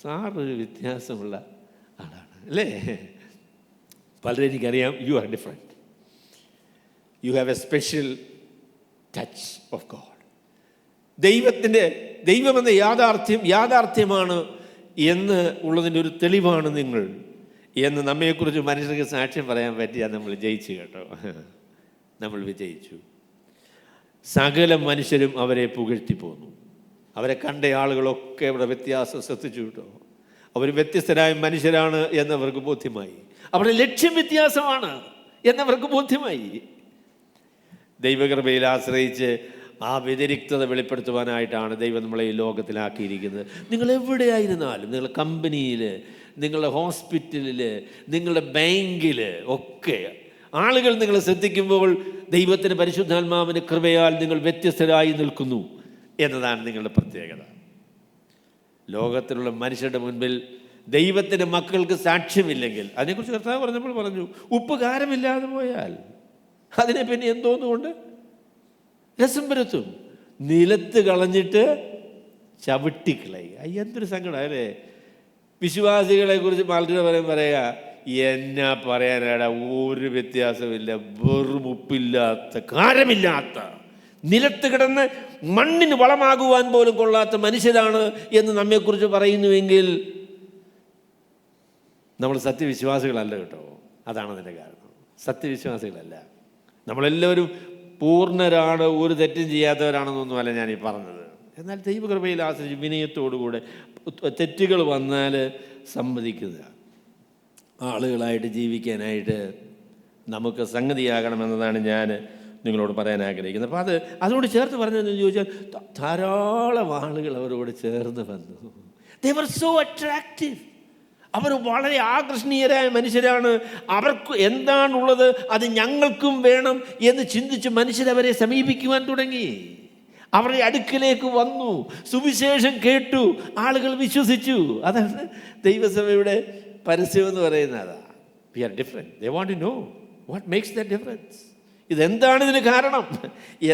സാറൊരു വ്യത്യാസമുള്ള ആളാണ് അല്ലേ? പലരും എനിക്കറിയാം, you are different, you have a special touch of God. ദൈവമെന്ന യാഥാർത്ഥ്യമാണ് എന്ന് ഉള്ളതിൻ്റെ ഒരു തെളിവാണ് നിങ്ങൾ എന്ന് നമ്മെക്കുറിച്ച് മനുഷ്യർക്ക് സാക്ഷ്യം പറയാൻ പറ്റിയാൽ നമ്മൾ ജയിച്ചു കേട്ടോ. നമ്മൾ വിജയിച്ചു. സകല മനുഷ്യരും അവരെ പുകഴ്ത്തി പോന്നു. അവരെ കണ്ട ആളുകളൊക്കെ അവിടെ വ്യത്യാസം ശ്രദ്ധിച്ചു കേട്ടോ. അവർ വ്യത്യസ്തരായ മനുഷ്യരാണ് എന്നവർക്ക് ബോധ്യമായി. അവരുടെ ലക്ഷ്യം വ്യത്യാസമാണ് എന്നവർക്ക് ബോധ്യമായി. ദൈവകൃപയിൽ ആശ്രയിച്ച് ആ വ്യതിരിക്തത വെളിപ്പെടുത്തുവാനായിട്ടാണ് ദൈവം നമ്മളെ ഈ ലോകത്തിലാക്കിയിരിക്കുന്നത്. നിങ്ങൾ എവിടെയായിരുന്നാലും, നിങ്ങളുടെ കമ്പനിയിൽ, നിങ്ങളുടെ ഹോസ്പിറ്റലിൽ, നിങ്ങളുടെ ബാങ്കിൽ ഒക്കെ ആളുകൾ നിങ്ങളെ ശ്രദ്ധിക്കുമ്പോൾ ദൈവത്തിൻ്റെ പരിശുദ്ധാത്മാവിൻ്റെ കൃപയാൽ നിങ്ങൾ വ്യത്യസ്തരായി നിൽക്കുന്നു എന്നതാണ് നിങ്ങളുടെ പ്രത്യേകത. ലോകത്തിലുള്ള മനുഷ്യരുടെ മുൻപിൽ ദൈവത്തിൻ്റെ മക്കൾക്ക് സാക്ഷ്യമില്ലെങ്കിൽ, അതിനെക്കുറിച്ച് കർത്താവ് പറഞ്ഞപ്പോൾ പറഞ്ഞു, ഉപ്പ് കാരമില്ലാതെ പോയാൽ അതിനെ പിന്നെ എന്തോന്നുകൊണ്ട് രസം വരുത്തും, നിലത്ത് കളഞ്ഞിട്ട് ചവിട്ടിക്കളയുക. എന്തൊരു സങ്കടം അല്ലേ? വിശ്വാസികളെ കുറിച്ച് പലരും പറയാ, എന്നാ പറയാനാടാ, ഒരു വ്യത്യാസമില്ല, വെറും ഉപ്പില്ലാത്ത കാരമില്ലാത്ത നിലത്ത് കിടന്ന് മണ്ണിന് വളമാകുവാൻ പോലും കൊള്ളാത്ത മനുഷ്യരാണ് എന്ന് നമ്മെക്കുറിച്ച് പറയുന്നുവെങ്കിൽ നമ്മൾ സത്യവിശ്വാസികളല്ല കേട്ടോ. അതാണ് അതിൻ്റെ കാരണം. സത്യവിശ്വാസികളല്ല. നമ്മളെല്ലാവരും പൂർണ്ണരാണ്, ഒരു തെറ്റും ചെയ്യാത്തവരാണെന്നൊന്നുമല്ല ഞാനീ പറഞ്ഞത്. എന്നാൽ ദൈവകൃപയിൽ ആശ്രയിച്ച് വിനയത്തോടുകൂടെ തെറ്റുകൾ വന്നാൽ സമ്മതിക്കുക, ആളുകളായിട്ട് ജീവിക്കാനായിട്ട് നമുക്ക് സംഗതിയാകണമെന്നതാണ് ഞാൻ നിങ്ങളോട് പറയാൻ ആഗ്രഹിക്കുന്നത്. അപ്പോൾ അതുകൊണ്ട് ചേർത്ത് പറഞ്ഞതെന്ന് ചോദിച്ചാൽ ധാരാളം ആളുകൾ അവരോട് ചേർന്ന് വന്നു. They were so attractive. അവർ വളരെ ആകർഷണീയരായ മനുഷ്യരാണ്. അവർക്ക് എന്താണുള്ളത് അത് ഞങ്ങൾക്കും വേണം എന്ന് ചിന്തിച്ച് മനുഷ്യരവരെ സമീപിക്കുവാൻ തുടങ്ങി. അവരുടെ അടുക്കിലേക്ക് വന്നു, സുവിശേഷം കേട്ടു, ആളുകൾ വിശ്വസിച്ചു. അതാണ് ദൈവസഭയുടെ പരസ്യമെന്ന് പറയുന്നത്. We are different. They want to know what makes that difference. ഇതെന്താണ് ഇതിന് കാരണം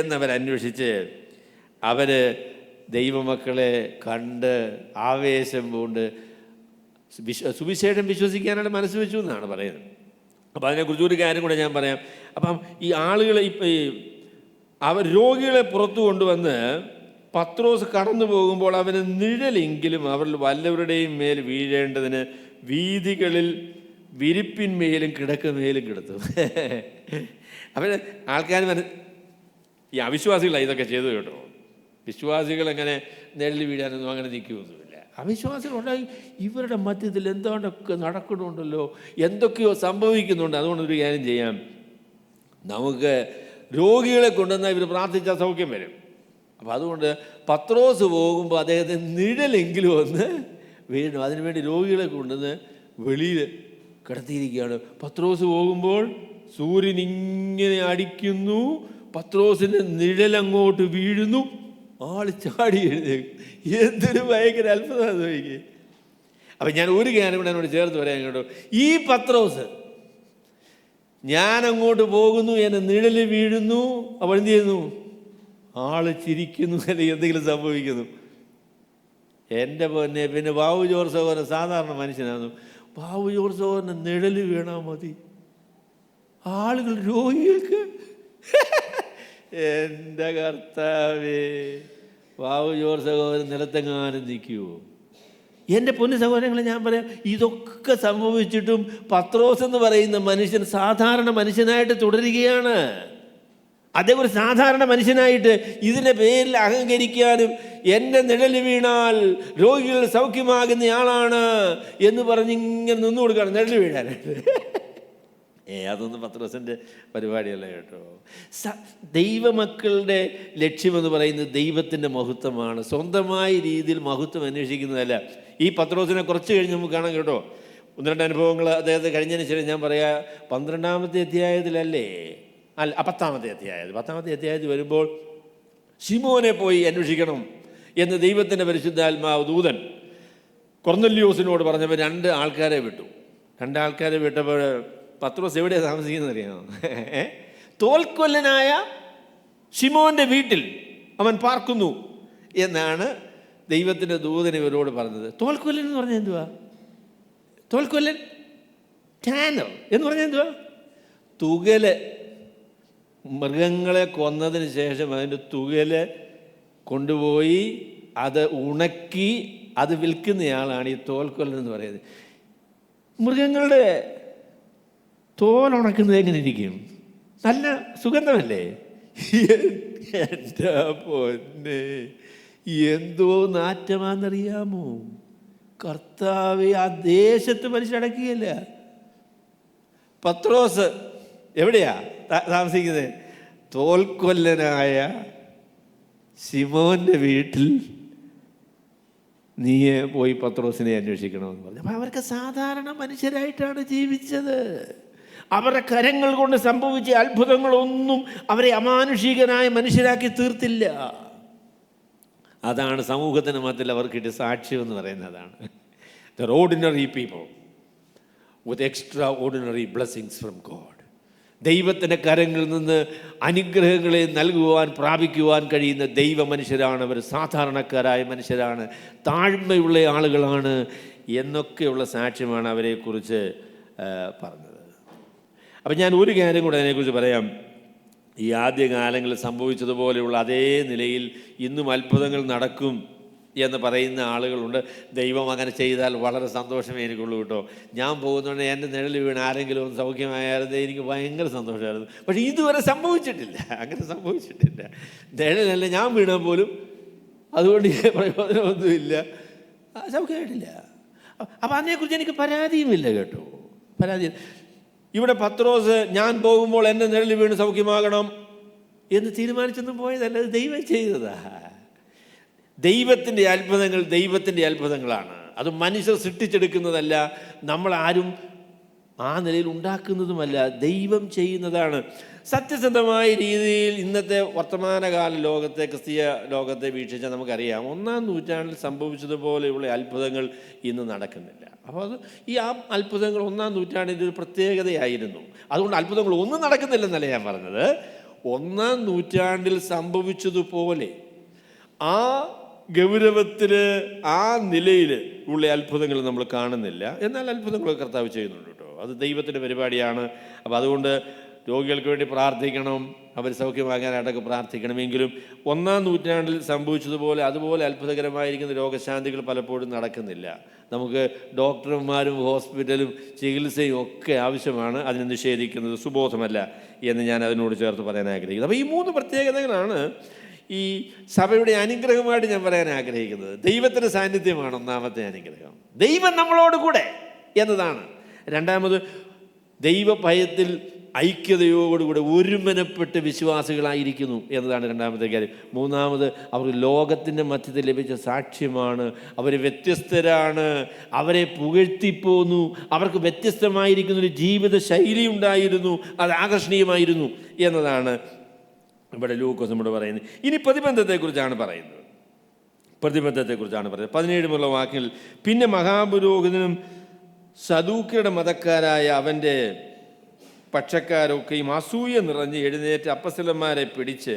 എന്നവരന്വേഷിച്ച് അവർ ദൈവമക്കളെ കണ്ട് ആവേശം കൊണ്ട് സുവിശേഷം വിശ്വസിക്കാനായിട്ട് മനസ്സ് വെച്ചു എന്നാണ് പറയുന്നത്. അപ്പോൾ അതിനെക്കുറിച്ച് ഒരു കാര്യം കൂടെ ഞാൻ പറയാം. അപ്പം ഈ ആളുകളെ അവർ രോഗികളെ പുറത്തു കൊണ്ടുവന്ന് പത്രോസ് കടന്നു പോകുമ്പോൾ അവന് നിഴലെങ്കിലും അവരിൽ വല്ലവരുടെയും മേൽ വീഴേണ്ടതിന് വീഥികളിൽ വിരിപ്പിന്മേലും കിടക്കുമേലും കിടത്തും. അവർ ആൾക്കാർ ഈ അവിശ്വാസികളാണ് ഇതൊക്കെ ചെയ്തു കേട്ടോ. വിശ്വാസികൾ അങ്ങനെ നിഴലിൽ വീഴാനൊന്നും അങ്ങനെ നിൽക്കുകയൊന്നുമില്ല. അവിശ്വാസികളുണ്ടായി ഇവരുടെ മധ്യത്തിൽ എന്താണ്ടൊക്കെ നടക്കണമുണ്ടല്ലോ, എന്തൊക്കെയോ സംഭവിക്കുന്നുണ്ട്. അതുകൊണ്ടൊരു കാര്യം ചെയ്യാം, നമുക്ക് രോഗികളെ കൊണ്ടുവന്നാൽ ഇവർ പ്രാർത്ഥിച്ചാൽ സൗഖ്യം വരും. അപ്പം അതുകൊണ്ട് പത്രോസ് പോകുമ്പോൾ അദ്ദേഹത്തെ നിഴലെങ്കിലും ഒന്ന് വീഴും. അതിനുവേണ്ടി രോഗികളെ കൊണ്ടുവന്ന് വെളിയിൽ കിടത്തിയിരിക്കുകയാണ്. പത്രോസ് പോകുമ്പോൾ സൂര്യൻ ഇങ്ങനെ അടിക്കുന്നു, പത്രോസിൻ്റെ നിഴലങ്ങോട്ട് വീഴുന്നു, ആൾ ചാടി എഴുന്നേക്കും. എന്തൊരു ഭയങ്കര അത്ഭുതമാണ് നോക്കി. അപ്പം ഞാൻ ഒരു കാര്യം കൂടെ എന്നോട് ചേർത്ത് പറയാൻ കേട്ടോ. ഈ പത്രോസ് ഞാൻ അങ്ങോട്ട് പോകുന്നു, എന്നെ നിഴല് വീഴുന്നു, അപ്പോൾ എന്ത് ചെയ്യുന്നു? ആള് ചിരിക്കുന്നു, അല്ലെങ്കിൽ എന്തെങ്കിലും സംഭവിക്കുന്നു. എൻ്റെ പൊന്നെ, പിന്നെ ബാബു ജോർജ് സഹോദരൻ സാധാരണ മനുഷ്യനായിരുന്നു. ബാബു ജോർജ് സഹോദരന് നിഴല് വീണാൽ മതി, ആളുകൾ രോഗികൾക്ക്. എൻ്റെ കർത്താവേ, ബാബു ജോർജ് സഹോദരൻ നിലത്തെങ്ങാനും നിൽക്കുമോ? എൻ്റെ പൊന്നു സഹോദരങ്ങളെ, ഞാൻ പറയാം, ഇതൊക്കെ സംഭവിച്ചിട്ടും പത്രോസ് എന്ന് പറയുന്ന മനുഷ്യൻ സാധാരണ മനുഷ്യനായിട്ട് തുടരുകയാണ്. അദ്ദേഹം ഒരു സാധാരണ മനുഷ്യനായിട്ട് ഇതിൻ്റെ പേരിൽ അഹങ്കരിക്കാനും എൻ്റെ നിഴൽ വീണാൽ രോഗികൾ സൗഖ്യമാകുന്നയാളാണ് എന്ന് പറഞ്ഞിങ്ങനെ നിന്നു കൊടുക്കുകയാണ്, നിഴൽ വീഴാനായിട്ട്. അതൊന്നും പത്രോസിൻ്റെ പരിപാടിയല്ല കേട്ടോ. ദൈവമക്കളുടെ ലക്ഷ്യമെന്ന് പറയുന്നത് ദൈവത്തിൻ്റെ മഹത്വമാണ്, സ്വന്തമായ രീതിയിൽ മഹത്വം അന്വേഷിക്കുന്നതല്ല. ഈ പത്രോസിനെ കുറച്ച് കഴിഞ്ഞ് നമുക്ക് കാണാം കേട്ടോ. 1-2 അനുഭവങ്ങൾ അദ്ദേഹത്തെ കഴിഞ്ഞതിന് ശേഷം ഞാൻ പറയാം. 12-ാമത്തെ അധ്യായത്തിലല്ലേ, 10-ാമത്തെ അധ്യായത്തിൽ വരുമ്പോൾ ശിമോനെ പോയി അന്വേഷിക്കണം എന്ന് ദൈവത്തിൻ്റെ പരിശുദ്ധാത്മാവ് ദൂതൻ കൊർന്നല്യോസിനോട് പറഞ്ഞപ്പോൾ 2 ആൾക്കാരെ വിട്ടു. 2 ആൾക്കാരെ വിട്ടപ്പോൾ പത്രോസ് എവിടെയാണ് താമസിക്കുന്നത് അറിയാമോ? തോൽക്കൊല്ലനായ ശിമോൻ്റെ വീട്ടിൽ അവൻ പാർക്കുന്നു എന്നാണ് ദൈവത്തിൻ്റെ ദൂതൻ ഇവരോട് പറഞ്ഞത്. തോൽക്കൊല്ലൻ എന്ന് പറഞ്ഞാൽ എന്തുവാ? തോൽക്കൊല്ലൻ, ടാനർ എന്ന് പറഞ്ഞാൽ എന്തുവാ? തുകല്. മൃഗങ്ങളെ കൊന്നതിന് ശേഷം അതിൻ്റെ തുകല് കൊണ്ടുപോയി അത് ഉണക്കി അത് വിൽക്കുന്നയാളാണ് ഈ തോൽക്കൊല്ലൻ എന്ന് പറയുന്നത്. മൃഗങ്ങളുടെ തോലുണക്കുന്നത് എങ്ങനെ ഇരിക്കും? നല്ല സുഗന്ധമല്ലേ? എൻ്റെ പൊന്നെ, എന്തോ നാറ്റമാണെന്നറിയാമോ? കർത്താവെ, ആ ദേശത്ത് മനുഷ്യടക്കുകയില്ല. പത്രോസ് എവിടെയാ താമസിക്കുന്നത്? തോൽക്കൊല്ലനായ ശിമോന്റെ വീട്ടിൽ നീ പോയി പത്രോസിനെ അന്വേഷിക്കണമെന്ന് പറഞ്ഞു. അപ്പം അവർക്ക് സാധാരണ മനുഷ്യരായിട്ടാണ് ജീവിച്ചത്. അവരുടെ കരങ്ങൾ കൊണ്ട് സംഭവിച്ച അത്ഭുതങ്ങളൊന്നും അവരെ അമാനുഷികനായ മനുഷ്യരാക്കി തീർത്തില്ല. അതാണ് സമൂഹത്തിന് മധ്യത്തിൽ അവർ കിട്ടിയ സാക്ഷ്യം എന്ന് പറയുന്നതാണ്. There ordinary people with extra ordinary blessings from God. ദൈവത്തിൻ്റെ കരങ്ങളിൽ നിന്ന് അനുഗ്രഹങ്ങളെ നൽകുവാൻ പ്രാപിക്കുവാൻ കഴിയുന്ന ദൈവ മനുഷ്യരാണ് അവർ. സാധാരണക്കാരായ മനുഷ്യരാണ്, താഴ്മയുള്ള ആളുകളാണ് എന്നൊക്കെയുള്ള സാക്ഷ്യമാണ് അവരെക്കുറിച്ച് പറഞ്ഞത്. അപ്പം ഞാൻ ഒരു കാര്യം കൂടെ അതിനെക്കുറിച്ച് പറയാം. ഈ ആദ്യകാലങ്ങളിൽ സംഭവിച്ചതുപോലെയുള്ള അതേ നിലയിൽ ഇന്നും അത്ഭുതങ്ങൾ നടക്കും എന്ന് പറയുന്ന ആളുകളുണ്ട്. ദൈവം അങ്ങനെ ചെയ്താൽ വളരെ സന്തോഷമേ എനിക്കുള്ളൂ കേട്ടോ. ഞാൻ പോകുന്നുണ്ട് എൻ്റെ നിഴൽ വീണ് ആരെങ്കിലും ഒന്ന് സൗഖ്യമായാലും എനിക്ക് ഭയങ്കര സന്തോഷമായിരുന്നു. പക്ഷേ ഇതുവരെ സംഭവിച്ചിട്ടില്ല, അങ്ങനെ സംഭവിച്ചിട്ടില്ല. നിഴലല്ല, ഞാൻ വീണാൽ പോലും അതുകൊണ്ട് പ്രയോജനമൊന്നുമില്ല, സൗഖ്യമായിട്ടില്ല. അപ്പം അതിനെക്കുറിച്ച് എനിക്ക് പരാതിയുമില്ല കേട്ടോ, പരാതി. ഇവിടെ പത്രോസ് ഞാൻ പോകുമ്പോൾ എൻ്റെ നിഴൽ വീണ് സൗഖ്യമാകണം എന്ന് തീരുമാനിച്ചൊന്നും പോയതല്ല, അത് ദൈവം ചെയ്തതാ. ദൈവത്തിൻ്റെ അത്ഭുതങ്ങൾ ദൈവത്തിൻ്റെ അത്ഭുതങ്ങളാണ്. അത് മനുഷ്യർ സൃഷ്ടിച്ചെടുക്കുന്നതല്ല, നമ്മളാരും ആ നിലയിൽ ഉണ്ടാക്കുന്നതുമല്ല, ദൈവം ചെയ്യുന്നതാണ്. സത്യസന്ധമായ രീതിയിൽ ഇന്നത്തെ വർത്തമാനകാല ലോകത്തെ, ക്രിസ്തീയ ലോകത്തെ വീക്ഷിച്ചാൽ നമുക്കറിയാം, 1-ാം നൂറ്റാണ്ടിൽ സംഭവിച്ചതുപോലെയുള്ള അത്ഭുതങ്ങൾ ഇന്ന് നടക്കുന്നില്ല. അപ്പോൾ അത് ഈ അത്ഭുതങ്ങൾ 1-ാം നൂറ്റാണ്ടിൻ്റെ ഒരു പ്രത്യേകതയായിരുന്നു. അതുകൊണ്ട് അത്ഭുതങ്ങൾ ഒന്നും നടക്കുന്നില്ലെന്നല്ല ഞാൻ പറഞ്ഞത്. 1-ാം നൂറ്റാണ്ടിൽ സംഭവിച്ചതുപോലെ ആ ഗൗരവത്തിൽ, ആ നിലയിൽ ഉള്ള അത്ഭുതങ്ങൾ നമ്മൾ കാണുന്നില്ല. എന്നാൽ അത്ഭുതങ്ങളൊക്കെ കർത്താവ് ചെയ്യുന്നുണ്ട് കേട്ടോ. അത് ദൈവത്തിൻ്റെ പരിപാടിയാണ്. അപ്പോൾ അതുകൊണ്ട് രോഗികൾക്ക് വേണ്ടി പ്രാർത്ഥിക്കണം, അവർ സൗഖ്യമാകാനായിട്ടൊക്കെ പ്രാർത്ഥിക്കണമെങ്കിലും 1-ാം നൂറ്റാണ്ടിൽ സംഭവിച്ചതുപോലെ അതുപോലെ അത്ഭുതകരമായിരിക്കുന്ന രോഗശാന്തികൾ പലപ്പോഴും നടക്കുന്നില്ല. നമുക്ക് ഡോക്ടർമാരും ഹോസ്പിറ്റലും ചികിത്സയും ഒക്കെ ആവശ്യമാണ്, അതിനെ നിഷേധിക്കുന്നത് സുബോധമല്ല എന്ന് ഞാൻ അതിനോട് ചേർത്ത് പറയാൻ ആഗ്രഹിക്കുന്നത്. അപ്പോൾ ഈ 3 പ്രത്യേകതകളാണ് ഈ സഭയുടെ അനുഗ്രഹമായിട്ട് ഞാൻ പറയാൻ ആഗ്രഹിക്കുന്നത്. ദൈവത്തിൻ്റെ സാന്നിധ്യമാണ് 1-ാമത്തെ അനുഗ്രഹം, ദൈവം നമ്മളോട് കൂടെ എന്നതാണ്. 2-ാമത് ദൈവഭയത്തിൽ ഐക്യതയോടുകൂടെ ഒരുമനപ്പെട്ട് വിശ്വാസികളായിരിക്കുന്നു എന്നതാണ് 2-ാമത്തെ കാര്യം. 3-ാമത് അവർ ലോകത്തിൻ്റെ മധ്യത്തിൽ ലഭിച്ച സാക്ഷ്യമാണ്. അവർ വ്യത്യസ്തരാണ്, അവരെ പുകഴ്ത്തിപ്പോന്നു, അവർക്ക് വ്യത്യസ്തമായിരിക്കുന്നൊരു ജീവിത ശൈലി ഉണ്ടായിരുന്നു, അത് ആകർഷണീയമായിരുന്നു എന്നതാണ് ഇവിടെ ലൂക്കോസ് നമ്മോട് പറയുന്നത്. ഇനി പ്രതിബന്ധത്തെക്കുറിച്ചാണ് പറയുന്നത്. 17 മുതലുള്ള വാക്യങ്ങളിൽ, പിന്നെ മഹാപുരോഹിതനും സദൂക്യരുടെ മതക്കാരായ അവൻ്റെ പക്ഷക്കാരൊക്കെയും അസൂയ നിറഞ്ഞ് എഴുന്നേറ്റ് അപ്പസ്തലന്മാരെ പിടിച്ച്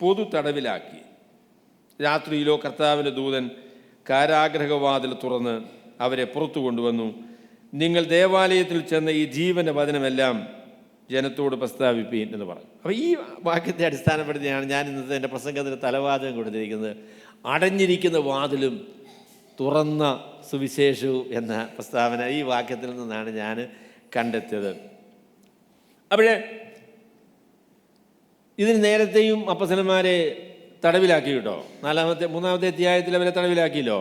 പൊതു തടവിലാക്കി. രാത്രിയിലോ കർത്താവിൻ്റെ ദൂതൻ കാരാഗ്രഹവാതിൽ തുറന്ന് അവരെ പുറത്തു കൊണ്ടുവന്നു. നിങ്ങൾ ദേവാലയത്തിൽ ചെന്ന ഈ ജീവൻ്റെ വചനമെല്ലാം ജനത്തോട് പ്രസ്താവിപ്പീൻ എന്ന് പറഞ്ഞു. അപ്പോൾ ഈ വാക്യത്തെ അടിസ്ഥാനപ്പെടുത്തിയാണ് ഞാൻ ഇന്നത്തെ എൻ്റെ പ്രസംഗത്തിന് തലവാചകം കൊടുത്തിരിക്കുന്നത്. അടഞ്ഞിരിക്കുന്ന വാതിലും തുറന്ന സുവിശേഷവും എന്ന പ്രസ്താവന ഈ വാക്യത്തിൽ നിന്നാണ് ഞാൻ കണ്ടെത്തിയത്. അപ്പോഴേ ഇതിന് നേരത്തെയും അപ്പസ്തലന്മാരെ തടവിലാക്കി കേട്ടോ. 3-ാമത്തെ അധ്യായത്തിൽ അവരെ തടവിലാക്കിയല്ലോ.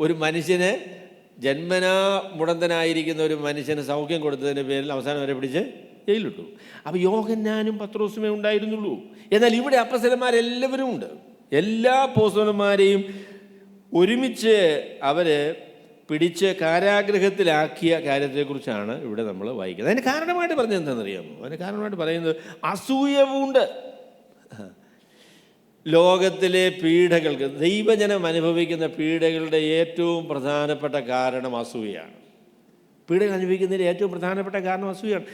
ഒരു മനുഷ്യന്, ജന്മനാ മുടന്തനായിരിക്കുന്ന ഒരു മനുഷ്യന് സൗഖ്യം കൊടുത്തതിൻ്റെ പേരിൽ അവസാനം വരെ പിടിച്ച് ജയിലിട്ടു. അപ്പോൾ യോഹന്നാനും പത്രോസുമേ ഉണ്ടായിരുന്നുള്ളൂ. എന്നാൽ ഇവിടെ അപ്പസ്തലന്മാരെല്ലാവരും ഉണ്ട്. എല്ലാ അപ്പോസ്തലന്മാരെയും ഒരുമിച്ച് അവർ പിടിച്ച് കാരാഗ്രഹത്തിലാക്കിയ കാര്യത്തെക്കുറിച്ചാണ് ഇവിടെ നമ്മൾ വായിക്കുന്നത്. അതിന് കാരണമായിട്ട് പറഞ്ഞത് എന്താണെന്നറിയാമോ? അതിന് കാരണമായിട്ട് പറയുന്നത് അസൂയവുണ്ട്. ലോകത്തിലെ പീഡകൾക്ക്, ദൈവജനം അനുഭവിക്കുന്ന പീഡകളുടെ ഏറ്റവും പ്രധാനപ്പെട്ട കാരണം അസൂയയാണ്. പീഡകൾ അനുഭവിക്കുന്നതിൻ്റെ ഏറ്റവും പ്രധാനപ്പെട്ട കാരണം അസൂയയാണ്.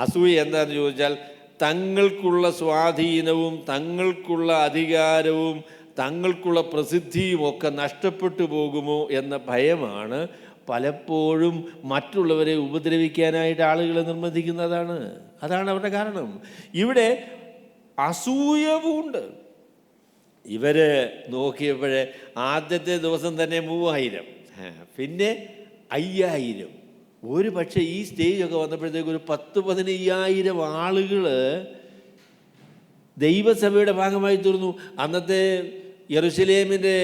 അസൂയ എന്താണെന്ന് ചോദിച്ചാൽ, തങ്ങൾക്കുള്ള സ്വാധീനവും തങ്ങൾക്കുള്ള അധികാരവും തങ്ങൾക്കുള്ള പ്രസിദ്ധിയും ഒക്കെ നഷ്ടപ്പെട്ടു പോകുമോ എന്ന ഭയമാണ് പലപ്പോഴും മറ്റുള്ളവരെ ഉപദ്രവിക്കാനായിട്ട് ആളുകളെ നിർബന്ധിക്കുന്നതാണ്. അതാണ് അവരുടെ കാരണം. ഇവിടെ അസൂയവുമുണ്ട്. ഇവർ നോക്കിയപ്പോഴേ ആദ്യത്തെ ദിവസം തന്നെ 3000, പിന്നെ 5000. ഒരു പക്ഷേ ഈ സ്റ്റേജൊക്കെ വന്നപ്പോഴത്തേക്ക് ഒരു 10-15,000 ആളുകൾ ദൈവസഭയുടെ ഭാഗമായി തീർന്നു. അന്നത്തെ യെറുശലേമിൻ്റെ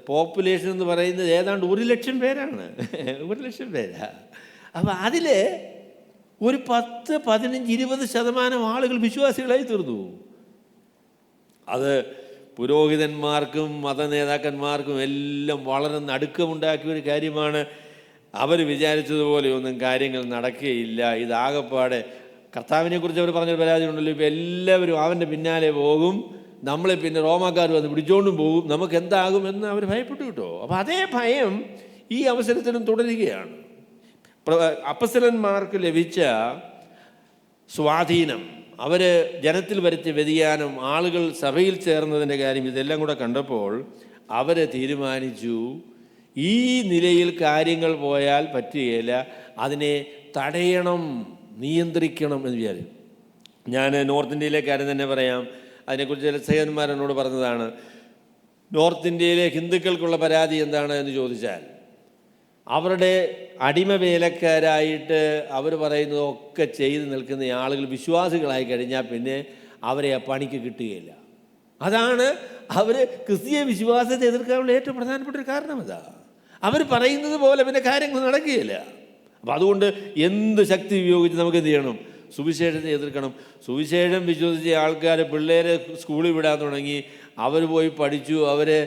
പോപ്പുലേഷൻ എന്ന് പറയുന്നത് ഏതാണ്ട് 1,00,000 പേരാണ്. 1,00,000 പേരാ. അപ്പം അതിൽ ഒരു 10, 15, 20% ആളുകൾ വിശ്വാസികളായി തീർന്നു. അത് പുരോഹിതന്മാർക്കും മത നേതാക്കന്മാർക്കും എല്ലാം വളരെ നടുക്കമുണ്ടാക്കിയ ഒരു കാര്യമാണ്. അവർ വിചാരിച്ചതുപോലെ ഒന്നും കാര്യങ്ങൾ നടക്കുകയില്ല. ഇതാകപ്പാടെ കർത്താവിനെക്കുറിച്ച് അവർ പറഞ്ഞൊരു പരാതി ഉണ്ടല്ലോ, ഇപ്പോൾ എല്ലാവരും അവൻ്റെ പിന്നാലെ പോകും, നമ്മളെ പിന്നെ റോമാക്കാർ വന്ന് പിടിച്ചോണ്ടും പോകും, നമുക്ക് എന്താകുമെന്ന് അവർ ഭയപ്പെട്ടു കേട്ടോ. അപ്പോൾ അതേ ഭയം ഈ അവസരത്തിലും തുടരുകയാണ്. അപ്പസ്തലന്മാർക്ക് ലഭിച്ച സ്വാധീനം, അവർ ജനത്തിൽ വരുത്തിയ വ്യതിയാനം, ആളുകൾ സഭയിൽ ചേർന്നതിൻ്റെ കാര്യം, ഇതെല്ലാം കൂടെ കണ്ടപ്പോൾ അവർ തീരുമാനിച്ചു ഈ നിലയിൽ കാര്യങ്ങൾ പോയാൽ പറ്റുകയില്ല, അതിനെ തടയണം, നിയന്ത്രിക്കണം എന്ന് വിചാരിച്ചു. ഞാൻ നോർത്ത് ഇന്ത്യയിലെ കാര്യം തന്നെ പറയാം. അതിനെക്കുറിച്ച് ചില സഹോദരന്മാർ എന്നോട് പറഞ്ഞതാണ്. നോർത്ത് ഇന്ത്യയിലെ ഹിന്ദുക്കൾക്കുള്ള പരാതി എന്താണ് എന്ന് ചോദിച്ചാൽ, അവരുടെ അടിമ വേലക്കാരായിട്ട് അവർ പറയുന്നതൊക്കെ ചെയ്ത് നിൽക്കുന്ന ആളുകൾ വിശ്വാസികളായി കഴിഞ്ഞാൽ പിന്നെ അവരെ ആ പണിക്ക് കിട്ടുകയില്ല. അതാണ് അവർ ക്രിസ്തീയ വിശ്വാസത്തെ എതിർക്കാനുള്ള ഏറ്റവും പ്രധാനപ്പെട്ട ഒരു കാരണം. അതാ അവർ പറയുന്നത് പോലെ പിന്നെ കാര്യങ്ങൾ നടക്കുകയില്ല. അപ്പം അതുകൊണ്ട് എന്ത് ശക്തി ഉപയോഗിച്ച് നമുക്ക് എന്ത് ചെയ്യണം? സുവിശേഷത്തെ എതിർക്കണം. സുവിശേഷം വിശ്വസിച്ച ആൾക്കാർ പിള്ളേരെ സ്കൂളിൽ വിടാൻ തുടങ്ങി, അവർ പോയി പഠിച്ചു, അവരെ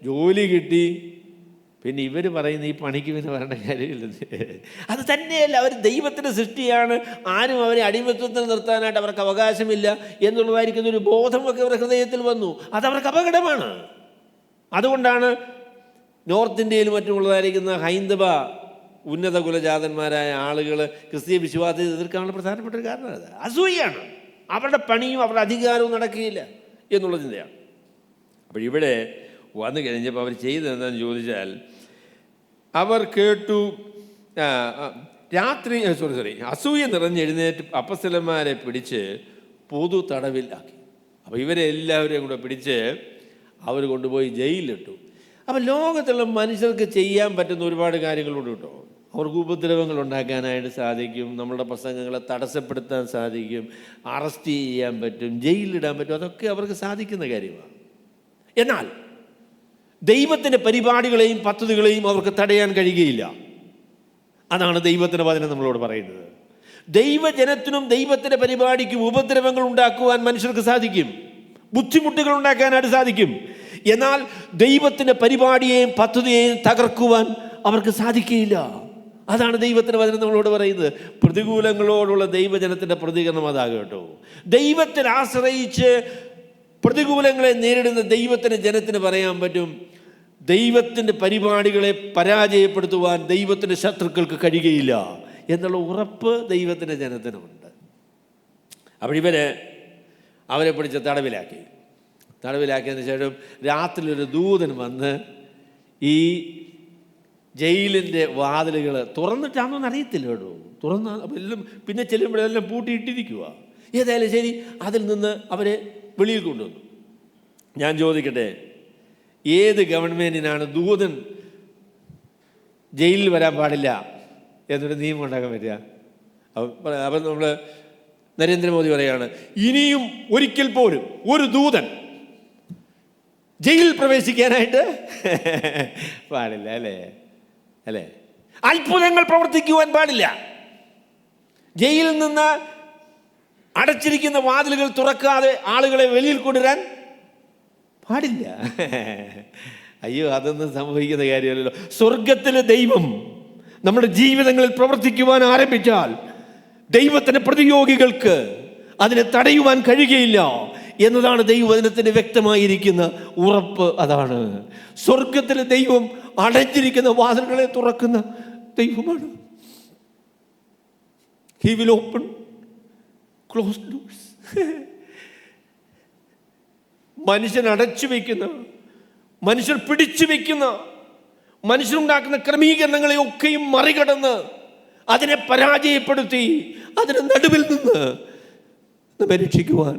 ജോലി കിട്ടി. പിന്നെ ഇവർ പറയുന്ന ഈ പണിക്ക് പിന്നെ വരേണ്ട കാര്യമില്ലെന്ന്. അത് തന്നെയല്ല, അവർ ദൈവത്തിൻ്റെ സൃഷ്ടിയാണ്, ആരും അവരെ അടിമത്വത്തിൽ നിർത്താനായിട്ട് അവർക്ക് അവകാശമില്ല എന്നുള്ളതായിരിക്കുന്ന ഒരു ബോധമൊക്കെ അവരുടെ ഹൃദയത്തിൽ വന്നു. അതവർക്ക് അപകടമാണ്. അതുകൊണ്ടാണ് നോർത്ത് ഇന്ത്യയിൽ മറ്റുമുള്ളതായിരിക്കുന്ന ഹൈന്ദവ ഉന്നത കുലജാതന്മാരായ ആളുകൾ ക്രിസ്തീയ വിശ്വാസത്തെ എതിർക്കാനുള്ള പ്രധാനപ്പെട്ട ഒരു കാരണം അത് അസൂയാണ്. അവരുടെ പണിയും അവരുടെ അധികാരവും നടക്കുകയില്ല എന്നുള്ള ചിന്തയാണ്. അപ്പോൾ ഇവിടെ വന്നു കഴിഞ്ഞപ്പോൾ അവർ ചെയ്തതെന്താണെന്ന് ചോദിച്ചാൽ, അവർ കേട്ടു രാത്രി അസൂയ നിറഞ്ഞെഴുന്നേറ്റ് അപ്പസ്തലന്മാരെ പിടിച്ച് പൊതു തടവിലാക്കി. അപ്പോൾ ഇവരെ എല്ലാവരെയും കൂടെ പിടിച്ച് അവർ കൊണ്ടുപോയി ജയിലിലിട്ടു. അപ്പം ലോകത്തുള്ള മനുഷ്യർക്ക് ചെയ്യാൻ പറ്റുന്ന ഒരുപാട് കാര്യങ്ങളുണ്ട് കേട്ടോ. അവർക്ക് ഉപദ്രവങ്ങൾ ഉണ്ടാക്കാനായിട്ട് സാധിക്കും, നമ്മളുടെ പ്രസംഗങ്ങളെ തടസ്സപ്പെടുത്താൻ സാധിക്കും, അറസ്റ്റ് ചെയ്യാൻ പറ്റും, ജയിലിലിടാൻ പറ്റും, അതൊക്കെ അവർക്ക് സാധിക്കുന്ന കാര്യമാണ്. എന്നാൽ ദൈവത്തിൻ്റെ പരിപാടികളെയും പദ്ധതികളെയും അവർക്ക് തടയാൻ കഴിയുകയില്ല. അതാണ് ദൈവത്തിൻ്റെ വചനം നമ്മളോട് പറയുന്നത്. ദൈവജനത്തിനും ദൈവത്തിൻ്റെ പരിപാടിക്കും ഉപദ്രവങ്ങൾ ഉണ്ടാക്കുവാൻ മനുഷ്യർക്ക് സാധിക്കും, ബുദ്ധിമുട്ടുകൾ ഉണ്ടാക്കാനായിട്ട് സാധിക്കും. എന്നാൽ ദൈവത്തിൻ്റെ പരിപാടിയെയും പദ്ധതിയെയും തകർക്കുവാൻ അവർക്ക് സാധിക്കുകയില്ല. അതാണ് ദൈവത്തിൻ്റെ വചനം നമ്മളോട് പറയുന്നത്. പ്രതികൂലങ്ങളോടുള്ള ദൈവജനത്തിൻ്റെ പ്രതികരണം അതാകും കേട്ടോ. ദൈവത്തിൽ ആശ്രയിച്ച് പ്രതികൂലങ്ങളെ നേരിടുന്ന ദൈവത്തിൻ്റെ ജനത്തിന് പറയാൻ പറ്റും, ദൈവത്തിൻ്റെ പരിപാടികളെ പരാജയപ്പെടുത്തുവാൻ ദൈവത്തിൻ്റെ ശത്രുക്കൾക്ക് കഴിയുകയില്ല എന്നുള്ള ഉറപ്പ് ദൈവത്തിൻ്റെ ജനത്തിനുണ്ട്. അപ്പോൾ അവരെ പിടിച്ച് തടവിലാക്കിയതിന് ശേഷം രാത്രി ഒരു ദൂതൻ വന്ന് ഈ ജയിലിൻ്റെ വാതിലുകൾ തുറന്നിട്ടാണെന്ന് അറിയത്തില്ല കേട്ടോ. എല്ലാം പിന്നെ ചെല്ലുമ്പോഴെല്ലാം പൂട്ടിയിട്ടിരിക്കുക. ഏതായാലും ശരി, അതിൽ നിന്ന് അവരെ വെളിയിൽ കൊണ്ടുവന്നു. ഞാൻ ചോദിക്കട്ടെ, ഏത് ഗവൺമെൻറ്റിനാണ് ദൂതൻ ജയിലിൽ വരാൻ പാടില്ല എന്നൊരു നിയമം ഉണ്ടാക്കാൻ പറ്റുക? അപ്പം നമ്മൾ നരേന്ദ്രമോദി പറയാണ്, ഇനിയും ഒരിക്കൽ പോലും ഒരു ദൂതൻ ജയിലിൽ പ്രവേശിക്കാനായിട്ട് പാടില്ല. അല്ലേ? അത്ഭുതങ്ങൾ പ്രവർത്തിക്കുവാൻ പാടില്ല. ജയിലിൽ നിന്ന് അടച്ചിരിക്കുന്ന വാതിലുകൾ തുറക്കാതെ ആളുകളെ വെളിയിൽ കൊണ്ടുവരാൻ പാടില്ല. അയ്യോ, അതൊന്നും സംഭവിക്കുന്ന കാര്യമല്ലല്ലോ. സ്വർഗത്തിലെ ദൈവം നമ്മുടെ ജീവിതങ്ങളിൽ പ്രവർത്തിക്കുവാൻ ആരംഭിച്ചാൽ ദൈവത്തിൻ്റെ പ്രതിയോഗികൾക്ക് അതിനെ തടയുവാൻ കഴിയുകയില്ല എന്നതാണ് ദൈവവചനത്തിന് വ്യക്തമായിരിക്കുന്ന ഉറപ്പ്. അതാണ് സ്വർഗത്തിലെ ദൈവം അടഞ്ഞിരിക്കുന്ന വാതിലുകളെ തുറക്കുന്ന ദൈവമാണ്. He will open closed doors. മനുഷ്യൻ അടച്ചു വയ്ക്കുന്ന, മനുഷ്യർ പിടിച്ചു വയ്ക്കുന്ന, മനുഷ്യരുണ്ടാക്കുന്ന ക്രമീകരണങ്ങളെ ഒക്കെയും മറികടന്ന് അതിനെ പരാജയപ്പെടുത്തി അതിന് നടുവിൽ നിന്ന് നമ്മെ രക്ഷിക്കുവാൻ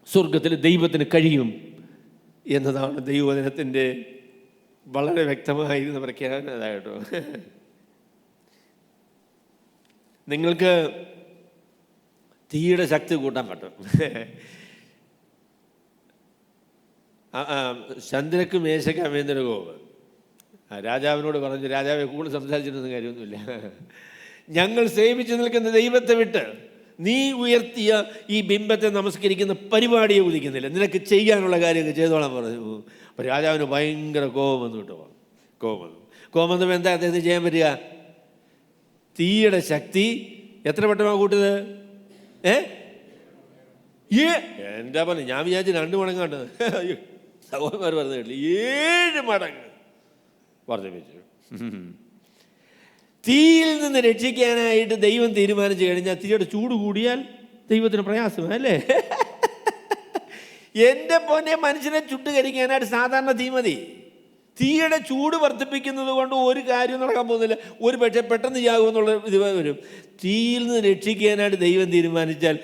സ്വർഗത്തിലെ ദൈവത്തിന് കഴിയും എന്നതാണ് ദൈവവചനത്തിൻ്റെ വളരെ വ്യക്തമായിരുന്ന പ്രഖ്യാപനം. അതായിട്ടോ, നിങ്ങൾക്ക് തീയുടെ ശക്തി കൂട്ടാൻ പറ്റും. ചന്ദ്രക്ക് മേശയ്ക്ക് അമേന്ദ്ര ഗോവ് രാജാവിനോട് പറഞ്ഞു, രാജാവെ കൂടുതൽ സംസാരിച്ചിട്ടൊന്നും കാര്യമൊന്നുമില്ല, ഞങ്ങൾ സേവിച്ചു നിൽക്കുന്ന ദൈവത്തെ വിട്ട് നീ ഉയർത്തിയ ഈ ബിംബത്തെ നമസ്കരിക്കുന്ന പരിപാടിയെ ഉദിക്കുന്നില്ല, നിനക്ക് ചെയ്യാനുള്ള കാര്യമൊക്കെ ചെയ്തോളാൻ പറഞ്ഞു. അപ്പോൾ രാജാവിന് ഭയങ്കര കോപം വന്നു കേട്ടോ. കോപം വന്നപ്പോൾ എന്താ അദ്ദേഹത്തിന് ചെയ്യാൻ പറ്റുക? തീയുടെ ശക്തി എത്ര വട്ടമാണ് കൂട്ടിയത്? എന്താ പറഞ്ഞു, ഞാൻ വിചാരിച്ചു 2 മടങ്ങാണ്ട്. സഹോദരന്മാർ പറഞ്ഞു കേട്ടില്ല, 7 മടങ്ങ് വർദ്ധിപ്പിച്ചു. തീയിൽ നിന്ന് രക്ഷിക്കാനായിട്ട് ദൈവം തീരുമാനിച്ചു കഴിഞ്ഞാൽ തീയുടെ ചൂട് കൂടിയാൽ ദൈവത്തിന് പ്രയാസമാണ് അല്ലേ? എൻ്റെ പൊന്നെ, മനുഷ്യനെ ചുട്ടുകരിക്കാനായിട്ട് സാധാരണ തീ മതി. തീയുടെ ചൂട് വർദ്ധിപ്പിക്കുന്നത് കൊണ്ട് ഒരു കാര്യം നടക്കാൻ പോകുന്നില്ല. ഒരു പക്ഷേ പെട്ടെന്ന് ചാകുമെന്നുള്ള ഇത് വരും. തീയിൽ നിന്ന് രക്ഷിക്കാനായിട്ട് ദൈവം തീരുമാനിച്ചാൽ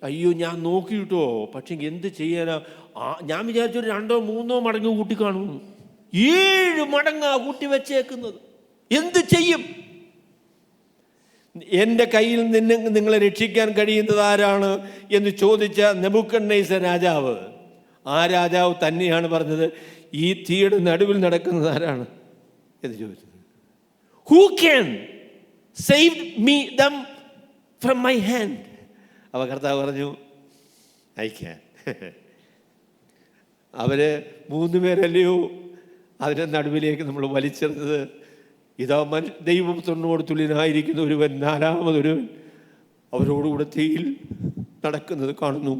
അയ്യോ ഞാൻ നോക്കിയിട്ടോ, പക്ഷെ എന്ത് ചെയ്യാനാ? ഞാൻ വിചാരിച്ചൊരു 2-3 മടങ്ങ് കൂട്ടി കാണും. 7 മടങ്ങാ കൂട്ടി വെച്ചേക്കുന്നത്. എന്ത് ചെയ്യും? എൻ്റെ കയ്യിൽ നിന്ന് നിങ്ങളെ രക്ഷിക്കാൻ കഴിയുന്നത് ആരാണ് എന്ന് ചോദിച്ച നെബൂഖദ്നേസർ രാജാവ്, ആ രാജാവ് തന്നെയാണ് പറഞ്ഞത്, ഈ തീയുടെ നടുവിൽ നടക്കുന്നത് ആരാണ് എന്ന് ചോദിച്ചത്. Who can save me them from my hand? അപ്പോൾ കർത്താവ് പറഞ്ഞു, ഐ ക്യാൻ. അവര് 3 പേരല്ലയോ അതിൻ്റെ നടുവിലേക്ക് നമ്മൾ വലിച്ചെറിഞ്ഞത്. ഇതാ ദൈവപുത്രനോട് തുല്യനായിരിക്കുന്ന ഒരുവൻ, 4മതൊരുവൻ അവരോടുകൂടെ തീയിൽ നടക്കുന്നത് കാണുന്നു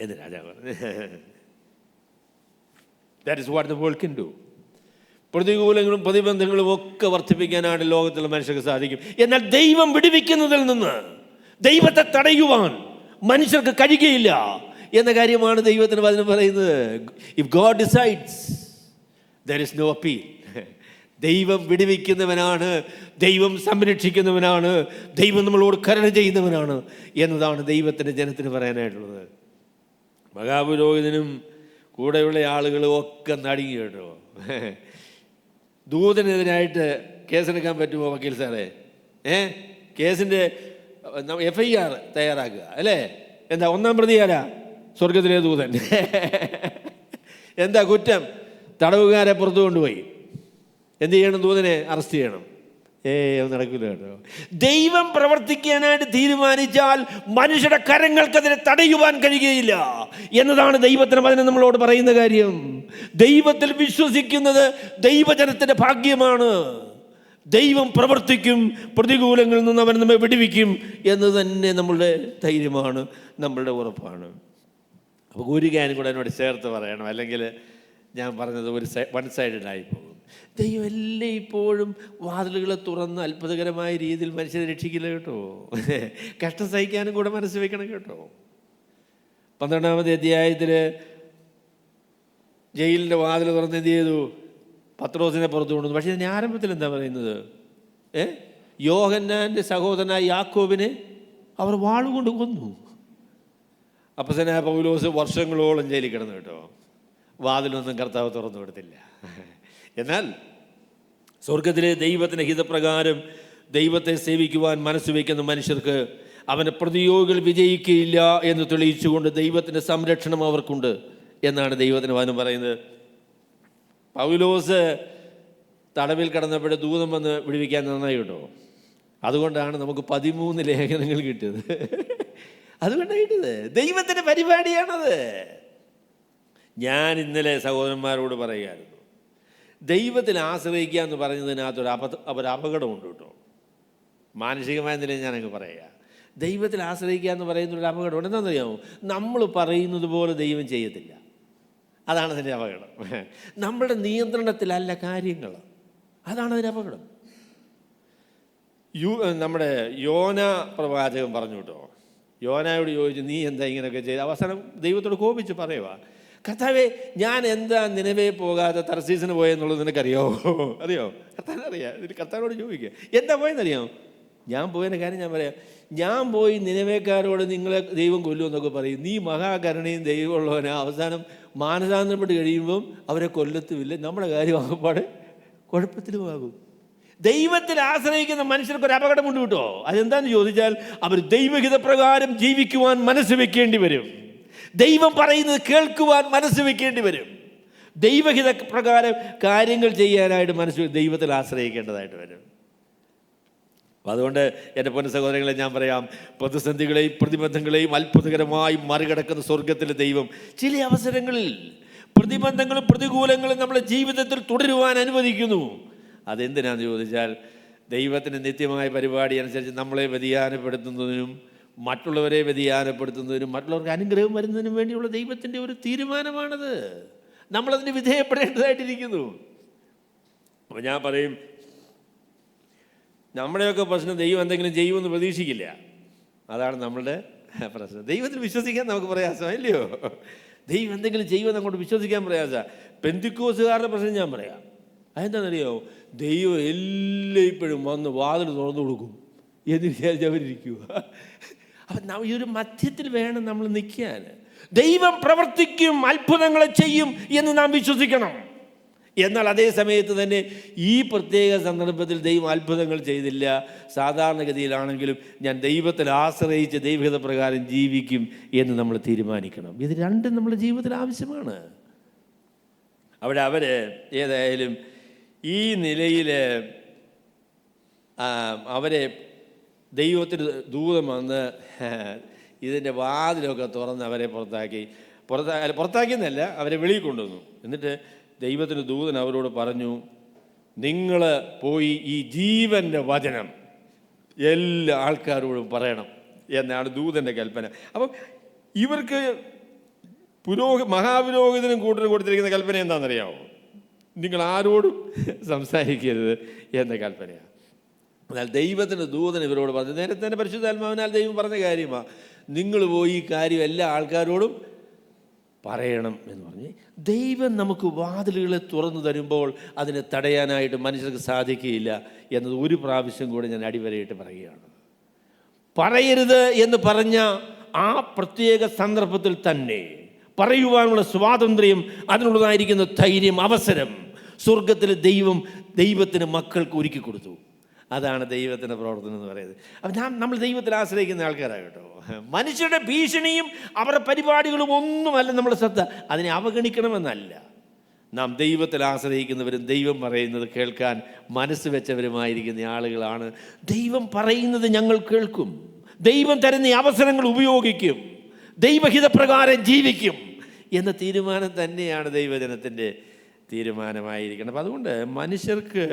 എന്ന് രാജാവ് പറഞ്ഞു. That is what the world can do. പ്രതികൂലങ്ങളും പ്രതിബന്ധങ്ങളും ഒക്കെ വർദ്ധിപ്പിക്കാനാണ് ലോകത്തുള്ള മനുഷ്യർക്ക് സാധിക്കും. എന്നാൽ ദൈവം വിടുവിക്കുന്നതിൽ നിന്ന് ദൈവത്തെ തടയുവാൻ മനുഷ്യർക്ക് കഴിയുകയില്ല എന്ന കാര്യമാണ് ദൈവത്തിന് വചനം പറയുന്നത്. If God decides there is no appeal. ദൈവം വിടുവിക്കുന്നവനാണ്, ദൈവം സംരക്ഷിക്കുന്നവനാണ്, ദൈവം നമ്മളോട് കരുണ ചെയ്യുന്നവനാണ് എന്നതാണ് ദൈവത്തിൻ്റെ ജനത്തിന് പറയാനായിട്ടുള്ളത്. മഹാപുരോഹിതനും കൂടെയുള്ള ആളുകളും ഒക്കെ നടുങ്ങി കേട്ടോ. ദൂതനെതിരായിട്ട് കേസെടുക്കാൻ പറ്റുമോ വക്കീൽ സാറേ? കേസിൻ്റെ FIR തയ്യാറാക്കുക അല്ലേ? എന്താ 1-ാം പ്രതി ആരാ? സ്വർഗത്തിലെ ദൂതൻ. എന്താ കുറ്റം? തടവുകാരെ പുറത്തു കൊണ്ടുപോയി എന്ത് ചെയ്യണം? ദൂതനെ അറസ്റ്റ് ചെയ്യണം. നടക്കില്ല കേട്ടോ. ദൈവം പ്രവർത്തിക്കാനായിട്ട് തീരുമാനിച്ചാൽ മനുഷ്യരുടെ കരങ്ങൾക്കതിനെ തടയുവാൻ കഴിയുകയില്ല എന്നതാണ് ദൈവത്തിന് അതിനെ നമ്മളോട് പറയുന്ന കാര്യം. ദൈവത്തിൽ വിശ്വസിക്കുന്നത് ദൈവജനത്തിൻ്റെ ഭാഗ്യമാണ്. ദൈവം പ്രവർത്തിക്കും, പ്രതികൂലങ്ങളിൽ നിന്ന് അവൻ നമ്മെ വിടുവിക്കും എന്ന് തന്നെ നമ്മളുടെ ധൈര്യമാണ്, നമ്മളുടെ ഉറപ്പാണ്. അപ്പോൾ ഒരു കാര്യം കൂടെ എന്നോട് ചേർത്ത് പറയണം, അല്ലെങ്കിൽ ഞാൻ പറഞ്ഞത് വൺ സൈഡഡായി പോകും. ദൈവം എല്ലാം ഇപ്പോഴും വാതിലുകളെ തുറന്ന് അത്ഭുതകരമായ രീതിയിൽ മനുഷ്യനെ രക്ഷിക്കില്ല കേട്ടോ. കഷ്ടം സഹിക്കാനും കൂടെ മനസ്സ് വയ്ക്കണം കേട്ടോ. 12-ാമത്തെ അധ്യായത്തിൽ ജയിലിൻ്റെ വാതിൽ തുറന്ന് എന്ത് ചെയ്തു? പത്രോസിനെ പുറത്തു കൊണ്ടുവന്നു. പക്ഷേ ഇതിൻ്റെ ആരംഭത്തിൽ എന്താ പറയുന്നത്? യോഹന്നാൻ്റെ സഹോദരനായ യാക്കോബിനെ അവർ വാളുകൊണ്ട് കൊന്നു. അപ്പസ്തലനായ പൗലോസ് വർഷങ്ങളോളം ജയിലിൽ കിടന്നു കേട്ടോ. വാതിലൊന്നും കർത്താവ് തുറന്നു കൊടുത്തില്ല. എന്നാൽ സ്വർഗത്തിലെ ദൈവത്തിൻ്റെ ഹിതപ്രകാരം ദൈവത്തെ സേവിക്കുവാൻ മനസ്സ് വയ്ക്കുന്ന മനുഷ്യർക്ക് അവൻ്റെ പ്രതിയോഗികൾ വിജയിക്കുകയില്ല എന്ന് തെളിയിച്ചുകൊണ്ട് ദൈവത്തിൻ്റെ സംരക്ഷണം അവർക്കുണ്ട് എന്നാണ് ദൈവത്തിന് വചനം പറയുന്നത്. പൗലോസ് തടവിൽ കിടന്നപ്പോൾ ദൂതം വന്ന് വിടുവിക്കാൻ നന്നായി കേട്ടോ. അതുകൊണ്ടാണ് നമുക്ക് 13 ലേഖനങ്ങൾ കിട്ടിയത്. അതുകൊണ്ടാണ് കിട്ടിയത്. ദൈവത്തിൻ്റെ പരിപാടിയാണത്. ഞാൻ ഇന്നലെ സഹോദരന്മാരോട് പറയുകയായിരുന്നു, ദൈവത്തിൽ ആശ്രയിക്കുക എന്ന് പറയുന്നതിനകത്തൊരു അപകടമുണ്ട് കേട്ടോ. മാനസികമായ നിലയിൽ ഞാനങ്ങ് പറയുക, ദൈവത്തിൽ ആശ്രയിക്കുക എന്ന് പറയുന്നൊരു അപകടമുണ്ട്. എന്താണെന്നറിയാമോ? നമ്മൾ പറയുന്നത് പോലെ ദൈവം ചെയ്യത്തില്ല. അതാണ് അതിൻ്റെ അപകടം. നമ്മുടെ നിയന്ത്രണത്തിലല്ല കാര്യങ്ങൾ. അതാണ് അതിൻ്റെ അപകടം. നമ്മുടെ യോന പ്രവാചകൻ പറഞ്ഞു കേട്ടോ. യോനായോട് ചോദിച്ചു, നീ എന്താ ഇങ്ങനെയൊക്കെ ചെയ്ത്? അവസാനം ദൈവത്തോട് കോപിച്ച് പറയുക, കർത്താവേ, ഞാൻ എന്താ നിനവേ പോകാതെ തർസീസിന് പോയെന്നുള്ളത് നിനക്കറിയാമോ? അറിയോ? കർത്താവിനറിയാം. ഇതിൽ കർത്താവിനോട് ചോദിക്കുക, എന്താ പോയെന്നറിയാമോ? ഞാൻ പോയതിൻ്റെ കാര്യം ഞാൻ പറയാം. ഞാൻ പോയി നിനവേക്കാരോട് നിങ്ങളെ ദൈവം കൊല്ലുമെന്നൊക്കെ പറയും. നീ മഹാകരുണയും ദൈവമുള്ളവനാ. അവസാനം മാനസാന്തരപ്പെട്ട് കഴിയുമ്പം അവരെ കൊല്ലത്തുമില്ല. നമ്മുടെ കാര്യമാകപ്പാട് കുഴപ്പത്തിലുമാകും. ദൈവത്തിൽ ആശ്രയിക്കുന്ന മനുഷ്യർക്കൊരു അപകടമുണ്ട് കേട്ടോ. അതെന്താണെന്ന് ചോദിച്ചാൽ, അവർ ദൈവഹിതപ്രകാരം ജീവിക്കുവാൻ മനസ്സ് വെക്കേണ്ടി വരും. ദൈവം പറയുന്നത് കേൾക്കുവാൻ മനസ്സ് വെക്കേണ്ടി വരും. ദൈവഹിത പ്രകാരം കാര്യങ്ങൾ ചെയ്യാനായിട്ട് മനസ്സ് ദൈവത്തിൽ ആശ്രയിക്കേണ്ടതായിട്ട് വരും. അപ്പം അതുകൊണ്ട് എൻ്റെ പൊന്നു സഹോദരങ്ങളെ ഞാൻ പറയാം, പ്രതിസന്ധികളെയും പ്രതിബന്ധങ്ങളെയും അത്ഭുതകരമായി മറികടക്കുന്ന സ്വർഗത്തിലെ ദൈവം ചില അവസരങ്ങളിൽ പ്രതിബന്ധങ്ങളും പ്രതികൂലങ്ങളും നമ്മുടെ ജീവിതത്തിൽ തുടരുവാൻ അനുവദിക്കുന്നു. അതെന്തിനാണെന്ന് ചോദിച്ചാൽ, ദൈവത്തിൻ്റെ നിത്യമായ പരിപാടി അനുസരിച്ച് നമ്മളെ വ്യതിയാനപ്പെടുത്തുന്നതിനും മറ്റുള്ളവരെ വ്യതിയാനപ്പെടുത്തുന്നതിനും മറ്റുള്ളവർക്ക് അനുഗ്രഹം വരുന്നതിനും വേണ്ടിയുള്ള ദൈവത്തിൻ്റെ ഒരു തീരുമാനമാണത്. നമ്മളതിന് വിധേയപ്പെടേണ്ടതായിട്ടിരിക്കുന്നു. അപ്പോൾ ഞാൻ പറയും, നമ്മുടെയൊക്കെ പ്രശ്നം ദൈവം എന്തെങ്കിലും ചെയ്യുമെന്ന് പ്രതീക്ഷിക്കില്ല. അതാണ് നമ്മളുടെ പ്രശ്നം. ദൈവത്തിൽ വിശ്വസിക്കാൻ നമുക്ക് പ്രയാസം, ഇല്ലയോ? ദൈവം എന്തെങ്കിലും ചെയ്യുമെന്ന് അങ്ങോട്ട് വിശ്വസിക്കാൻ പ്രയാസമാണ്. പെന്തിക്കോസുകാരുടെ പ്രശ്നം ഞാൻ പറയാം. അതെന്താണെന്നറിയോ? ദൈവം എല്ലായ്പ്പോഴും വന്ന് വാതിൽ തുറന്നു കൊടുക്കും എന്ന് വിചാരിച്ച് അവരിയ്ക്കുക. അപ്പം ഈ ഒരു മധ്യത്തിൽ വേണം നമ്മൾ നിൽക്കാൻ. ദൈവം പ്രവർത്തിക്കും, അത്ഭുതങ്ങളെ ചെയ്യും എന്ന് നാം വിശ്വസിക്കണം. എന്നാൽ അതേ സമയത്ത് തന്നെ ഈ പ്രത്യേക സന്ദർഭത്തിൽ ദൈവം അത്ഭുതങ്ങൾ ചെയ്തില്ല, സാധാരണഗതിയിലാണെങ്കിലും ഞാൻ ദൈവത്തിൽ ആശ്രയിച്ച് ദൈവഹിത പ്രകാരം ജീവിക്കും എന്ന് നമ്മൾ തീരുമാനിക്കണം. ഇത് രണ്ടും നമ്മുടെ ജീവിതത്തിൽ ആവശ്യമാണ്. അവിടെ അവർ ഏതായാലും ഈ നിലയിൽ അവരെ ദൈവത്തിന് ദൂതം വന്ന് ഇതിൻ്റെ വാതിലൊക്കെ തുറന്ന് അവരെ പുറത്താക്കിയെന്നല്ല, അവരെ വെളിയിൽ കൊണ്ടുവന്നു. എന്നിട്ട് ദൈവത്തിന് ദൂതൻ അവരോട് പറഞ്ഞു, നിങ്ങൾ പോയി ഈ ജീവൻ്റെ വചനം എല്ലാ ആൾക്കാരോടും പറയണം എന്നാണ് ദൂതൻ്റെ കൽപ്പന. അപ്പം ഇവർക്ക് മഹാപുരോഹിതനും കൂട്ടരും കൊടുത്തിരിക്കുന്ന കൽപ്പന എന്താണെന്നറിയാമോ? നിങ്ങൾ ആരോടും സംസാരിക്കരുത് എന്ന കൽപ്പനയാണ്. എന്നാൽ ദൈവത്തിൻ്റെ ദൂതൻ ഇവരോട് പറഞ്ഞു, നേരത്തെ തന്നെ പരിശുദ്ധാത്മാവിനാൽ ദൈവം പറഞ്ഞ കാര്യമാണ്, നിങ്ങൾ പോയി ഈ കാര്യം എല്ലാ ആൾക്കാരോടും പറയണം എന്ന് പറഞ്ഞ്. ദൈവം നമുക്ക് വാതിലുകളെ തുറന്നു തരുമ്പോൾ അതിനെ തടയാനായിട്ട് മനുഷ്യർക്ക് സാധിക്കുകയില്ല എന്നത് ഒരു പ്രാവശ്യം കൂടെ ഞാൻ അടിവരയിട്ട് പറയുകയാണ്. പറയരുത് എന്ന് പറഞ്ഞ ആ പ്രത്യേക സന്ദർഭത്തിൽ തന്നെ പറയുവാനുള്ള സ്വാതന്ത്ര്യം, അതിനുള്ളതായിരിക്കുന്ന ധൈര്യം, അവസരം സ്വർഗത്തിലെ ദൈവത്തിന് മക്കൾക്ക് ഒരുക്കി കൊടുത്തു. അതാണ് ദൈവത്തിൻ്റെ പ്രവർത്തനം എന്ന് പറയുന്നത്. അപ്പം നമ്മൾ ദൈവത്തിൽ ആശ്രയിക്കുന്ന ആൾക്കാരാണ് കേട്ടോ. മനുഷ്യരുടെ ഭീഷണിയും അവരുടെ പരിപാടികളും ഒന്നുമല്ല നമ്മുടെ ശ്രദ്ധ. അതിനെ അവഗണിക്കണമെന്നല്ല. നാം ദൈവത്തിൽ ആശ്രയിക്കുന്നവരും ദൈവം പറയുന്നത് കേൾക്കാൻ മനസ്സ് വെച്ചവരുമായിരിക്കുന്ന ആളുകളാണ്. ദൈവം പറയുന്നത് ഞങ്ങൾ കേൾക്കും, ദൈവം തരുന്ന അവസരങ്ങൾ ഉപയോഗിക്കും, ദൈവഹിതപ്രകാരം ജീവിക്കും എന്ന തീരുമാനം തന്നെയാണ് ദൈവജനത്തിൻ്റെ തീരുമാനമായിരിക്കണം. അപ്പം അതുകൊണ്ട് മനുഷ്യർക്ക്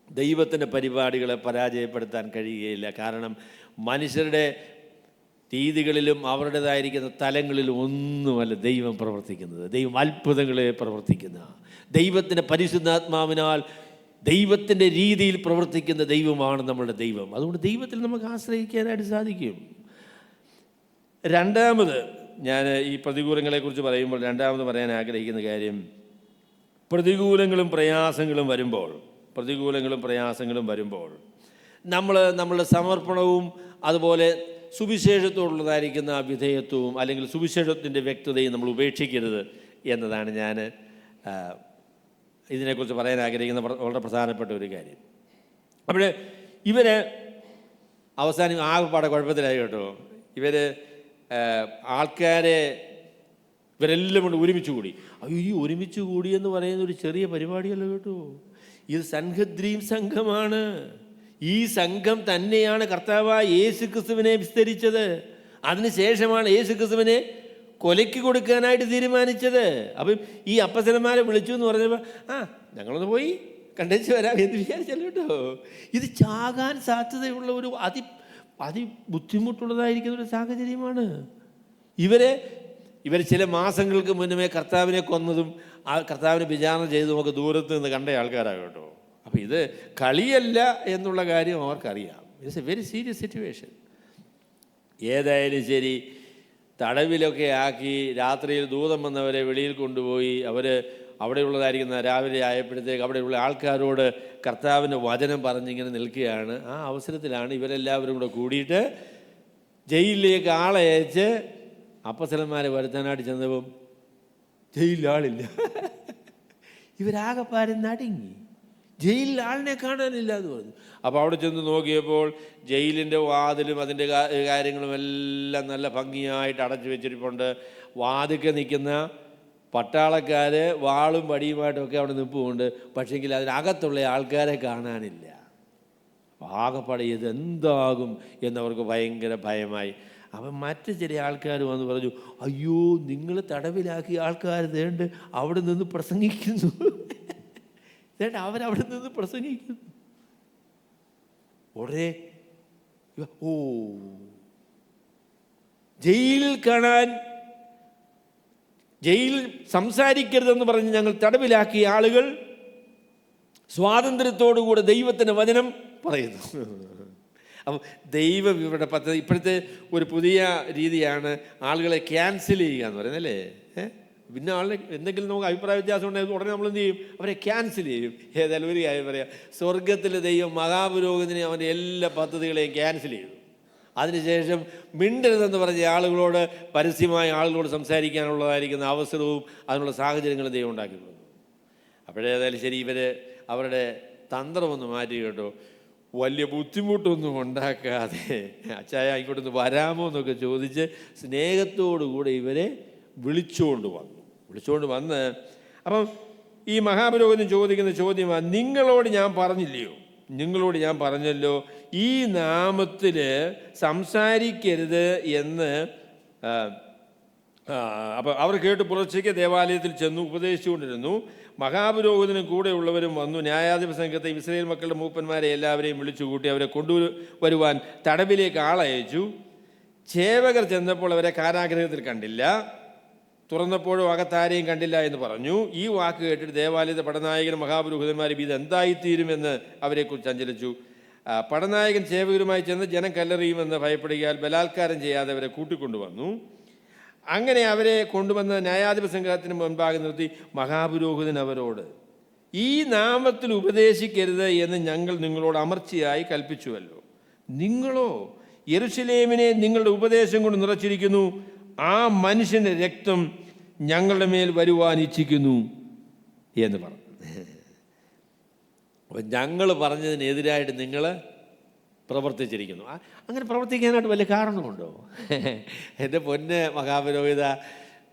ദൈവത്തിൻ്റെ പരിപാടികളെ പരാജയപ്പെടുത്താൻ കഴിയുകയില്ല. കാരണം മനുഷ്യരുടെ രീതികളിലും അവരുടേതായിരിക്കുന്ന തലങ്ങളിലും ഒന്നുമല്ല ദൈവം പ്രവർത്തിക്കുന്നത്. ദൈവം അത്ഭുതങ്ങളെ പ്രവർത്തിക്കുന്ന, ദൈവത്തിൻ്റെ പരിശുദ്ധാത്മാവിനാൽ ദൈവത്തിൻ്റെ രീതിയിൽ പ്രവർത്തിക്കുന്ന ദൈവമാണ് നമ്മളുടെ ദൈവം. അതുകൊണ്ട് ദൈവത്തിൽ നമുക്ക് ആശ്രയിക്കാനായിട്ട് സാധിക്കും. രണ്ടാമത് ഞാൻ ഈ പ്രതികൂലങ്ങളെക്കുറിച്ച് പറയുമ്പോൾ രണ്ടാമത് പറയാൻ ആഗ്രഹിക്കുന്ന കാര്യം, പ്രതികൂലങ്ങളും പ്രയാസങ്ങളും വരുമ്പോൾ നമ്മളുടെ സമർപ്പണവും അതുപോലെ സുവിശേഷത്തോടുള്ളതായിരിക്കുന്ന വിധേയത്വവും അല്ലെങ്കിൽ സുവിശേഷത്തിൻ്റെ വ്യക്തതയും നമ്മൾ ഉപേക്ഷിക്കരുത് എന്നതാണ് ഞാൻ ഇതിനെക്കുറിച്ച് പറയാൻ ആഗ്രഹിക്കുന്ന വളരെ പ്രധാനപ്പെട്ട ഒരു കാര്യം. അപ്പോൾ ഇവർ അവസാനം ആകെപ്പാടെ കുഴപ്പത്തിലായി കേട്ടോ. ഇവരെല്ലാം കൊണ്ട് ഒരുമിച്ച് കൂടി. ഈ ഒരുമിച്ച് കൂടി എന്ന് പറയുന്ന ഒരു ചെറിയ പരിപാടിയല്ല കേട്ടോ. ഇത് സംഘദ്രീം സംഘമാണ്. ഈ സംഘം തന്നെയാണ് കർത്താവായ യേശുക്രിസ്തുവിനെ വിസ്തരിച്ചത്. അതിനുശേഷമാണ് യേശുക്രിസ്തുവിനെ കൊലയ്ക്ക് കൊടുക്കാനായിട്ട് തീരുമാനിച്ചത്. അപ്പം ഈ അപ്പസ്തലന്മാരെ വിളിച്ചു എന്ന് പറഞ്ഞപ്പോൾ ഞങ്ങളൊന്ന് പോയി കണ്ടേച്ച് വരാം എന്ന് വിചാരിച്ചല്ലോ കേട്ടോ. ഇത് ചാകാൻ സാധ്യതയുള്ള ഒരു ബുദ്ധിമുട്ടുള്ളതായിരിക്കുന്ന ഒരു സാഹചര്യമാണ്. ഇവർ ചില മാസങ്ങൾക്ക് മുന്നമേ കർത്താവിനെ കൊന്നതും ആ കർത്താവിനെ വിചാരണ ചെയ്തതുമൊക്കെ ദൂരത്ത് നിന്ന് കണ്ട ആൾക്കാരാണ് കേട്ടോ. അപ്പോൾ ഇത് കളിയല്ല എന്നുള്ള കാര്യം അവർക്കറിയാം. It's A very serious situation. ഏതായാലും ശരി, തടവിലൊക്കെ ആക്കി രാത്രിയിൽ ദൂതം വന്നവരെ വെളിയിൽ കൊണ്ടുപോയി അവിടെയുള്ളതായിരിക്കുന്ന രാവിലെ ആയപ്പോഴത്തേക്ക് അവിടെയുള്ള ആൾക്കാരോട് കർത്താവിൻ്റെ വചനം പറഞ്ഞിങ്ങനെ നിൽക്കുകയാണ്. ആ അവസരത്തിലാണ് ഇവരെല്ലാവരും കൂടെ കൂടിയിട്ട് ജയിലിലേക്ക് ആളെ അയച്ച് അപ്പസ്തലന്മാരെ വരുത്താനായിട്ട് ചെന്നപ്പം ജയിലിൽ ആളില്ല. ഇവരാകെപ്പാരും നടുങ്ങി. ജയിലിൽ ആളിനെ കാണാനില്ല എന്ന് പറഞ്ഞു. അപ്പോൾ അവിടെ ചെന്ന് നോക്കിയപ്പോൾ ജയിലിൻ്റെ വാതിലും അതിൻ്റെ കാര്യങ്ങളും എല്ലാം നല്ല ഭംഗിയായിട്ട് അടച്ചു വെച്ചിരിപ്പുണ്ട്. വാതിൽക്കൽ നിൽക്കുന്ന പട്ടാളക്കാർ വാളും വടിയുമായിട്ടൊക്കെ അവിടെ നിൽപ്പുണ്ട്. പക്ഷേങ്കിൽ അതിനകത്തുള്ള ആൾക്കാരെ കാണാനില്ല. ആകെപ്പാടെ ഇതെന്താകും എന്നവർക്ക് ഭയങ്കര ഭയമായി. അപ്പം മറ്റു ചില ആൾക്കാർ വന്ന് പറഞ്ഞു, അയ്യോ, നിങ്ങൾ തടവിലാക്കിയ ആൾക്കാർ ദേണ്ട് അവിടെ നിന്ന് പ്രസംഗിക്കുന്നു, ദേണ്ട അവരവിടെ നിന്ന് പ്രസംഗിക്കുന്നു. ഉടനെ ഓ, ജയിലിൽ കാണാൻ, ജയിലിൽ സംസാരിക്കരുതെന്ന് പറഞ്ഞ് ഞങ്ങൾ തടവിലാക്കിയ ആളുകൾ സ്വാതന്ത്ര്യത്തോടുകൂടെ ദൈവത്തിൻ്റെ വചനം പറയുന്നു. അപ്പം ദൈവം ഇവരുടെ പദ്ധതി, ഇപ്പോഴത്തെ ഒരു പുതിയ രീതിയാണ് ആളുകളെ ക്യാൻസൽ ചെയ്യുക എന്ന് പറയുന്നത്, അല്ലേ? പിന്നെ ആളിനെ എന്തെങ്കിലും നമുക്ക് അഭിപ്രായ വ്യത്യാസം ഉണ്ടെങ്കിൽ ഉടനെ നമ്മൾ എന്ത് ചെയ്യും? അവരെ ക്യാൻസൽ ചെയ്യും. ഏതായാലും ഒരു കാര്യം പറയാം, സ്വർഗത്തിലെ ദൈവം മഹാപുരോഹിതനെ അവൻ്റെ എല്ലാ പദ്ധതികളെയും ക്യാൻസൽ ചെയ്തു. അതിനുശേഷം മിണ്ടരുതെന്ന് പറഞ്ഞ ആളുകളോട് പരസ്യമായ ആളുകളോട് സംസാരിക്കാനുള്ളതായിരിക്കുന്ന അവസരവും അതിനുള്ള സാഹചര്യങ്ങളും ദൈവം ഉണ്ടാക്കി കൊടുക്കുന്നു. അപ്പോഴേതായാലും ശരി, ഇവർ അവരുടെ തന്ത്രമൊന്ന് മാറ്റി കേട്ടോ. വലിയ ബുദ്ധിമുട്ടൊന്നും ഉണ്ടാക്കാതെ അച്ചായ ഇങ്ങോട്ടൊന്ന് വരാമോ എന്നൊക്കെ ചോദിച്ച് സ്നേഹത്തോടുകൂടെ ഇവരെ വിളിച്ചുകൊണ്ട് വന്ന് അപ്പം ഈ മഹാപുരോഹിതൻ ചോദിക്കുന്ന ചോദ്യമാണ്, നിങ്ങളോട് ഞാൻ പറഞ്ഞില്ലയോ, നിങ്ങളോട് ഞാൻ പറഞ്ഞല്ലോ ഈ നാമത്തിൽ സംസാരിക്കരുത് എന്ന്. അപ്പം അവർ കേട്ട് പുലർച്ചയ്ക്ക് ദേവാലയത്തിൽ ചെന്നു ഉപദേശിച്ചുകൊണ്ടിരുന്നു. മഹാപുരോഹിതനും കൂടെയുള്ളവരും വന്നു. ന്യായാധിപ സംഘത്തെ ഇസ്രായേൽ മക്കളുടെ മൂപ്പന്മാരെ എല്ലാവരെയും വിളിച്ചു കൂട്ടി അവരെ കൊണ്ടുവരുവാൻ തടവിലേക്ക് ആളയച്ചു. ചേവകർ ചെന്നപ്പോൾ അവരെ കാരാഗൃഹത്തിൽ കണ്ടില്ല, തുറന്നപ്പോഴും അകത്താരെയും കണ്ടില്ല എന്ന് പറഞ്ഞു. ഈ വാക്ക് കേട്ടിട്ട് ദേവാലയത്തെ പടനായകനും മഹാപുരോഹിതന്മാരും ഇത് എന്തായിത്തീരുമെന്ന് അവരെക്കുറിച്ച് അഞ്ചലിച്ചു. പടനായകൻ ചേവകരുമായി ചെന്ന് ജനം കല്ലെറിയുമെന്ന് ഭയപ്പെടുകയാൽ ബലാത്കാരം ചെയ്യാതെ അവരെ കൂട്ടിക്കൊണ്ടുവന്നു. അങ്ങനെ അവരെ കൊണ്ടുവന്ന് ന്യായാധിപ സംഘത്തിന് മുൻപാകെ നിർത്തി മഹാപുരോഹിതൻ അവരോട്, ഈ നാമത്തിൽ ഉപദേശിക്കരുത് എന്ന് ഞങ്ങൾ നിങ്ങളോട് അമർച്ചയായി കൽപ്പിച്ചുവല്ലോ. നിങ്ങളോ യെരൂശലേമിനെ നിങ്ങളുടെ ഉപദേശം കൊണ്ട് നിറച്ചിരിക്കുന്നു. ആ മനുഷ്യൻ്റെ രക്തം ഞങ്ങളുടെ മേൽ വരുവാൻ ഇച്ഛിക്കുന്നു എന്ന് പറഞ്ഞു. അപ്പം ഞങ്ങൾ പറഞ്ഞതിനെതിരായിട്ട് നിങ്ങൾ പ്രവർത്തിച്ചിരിക്കുന്നു. അങ്ങനെ പ്രവർത്തിക്കാനായിട്ട് വലിയ കാരണമുണ്ടോ? എൻ്റെ പൊന്ന് മഹാപുരോഹിത,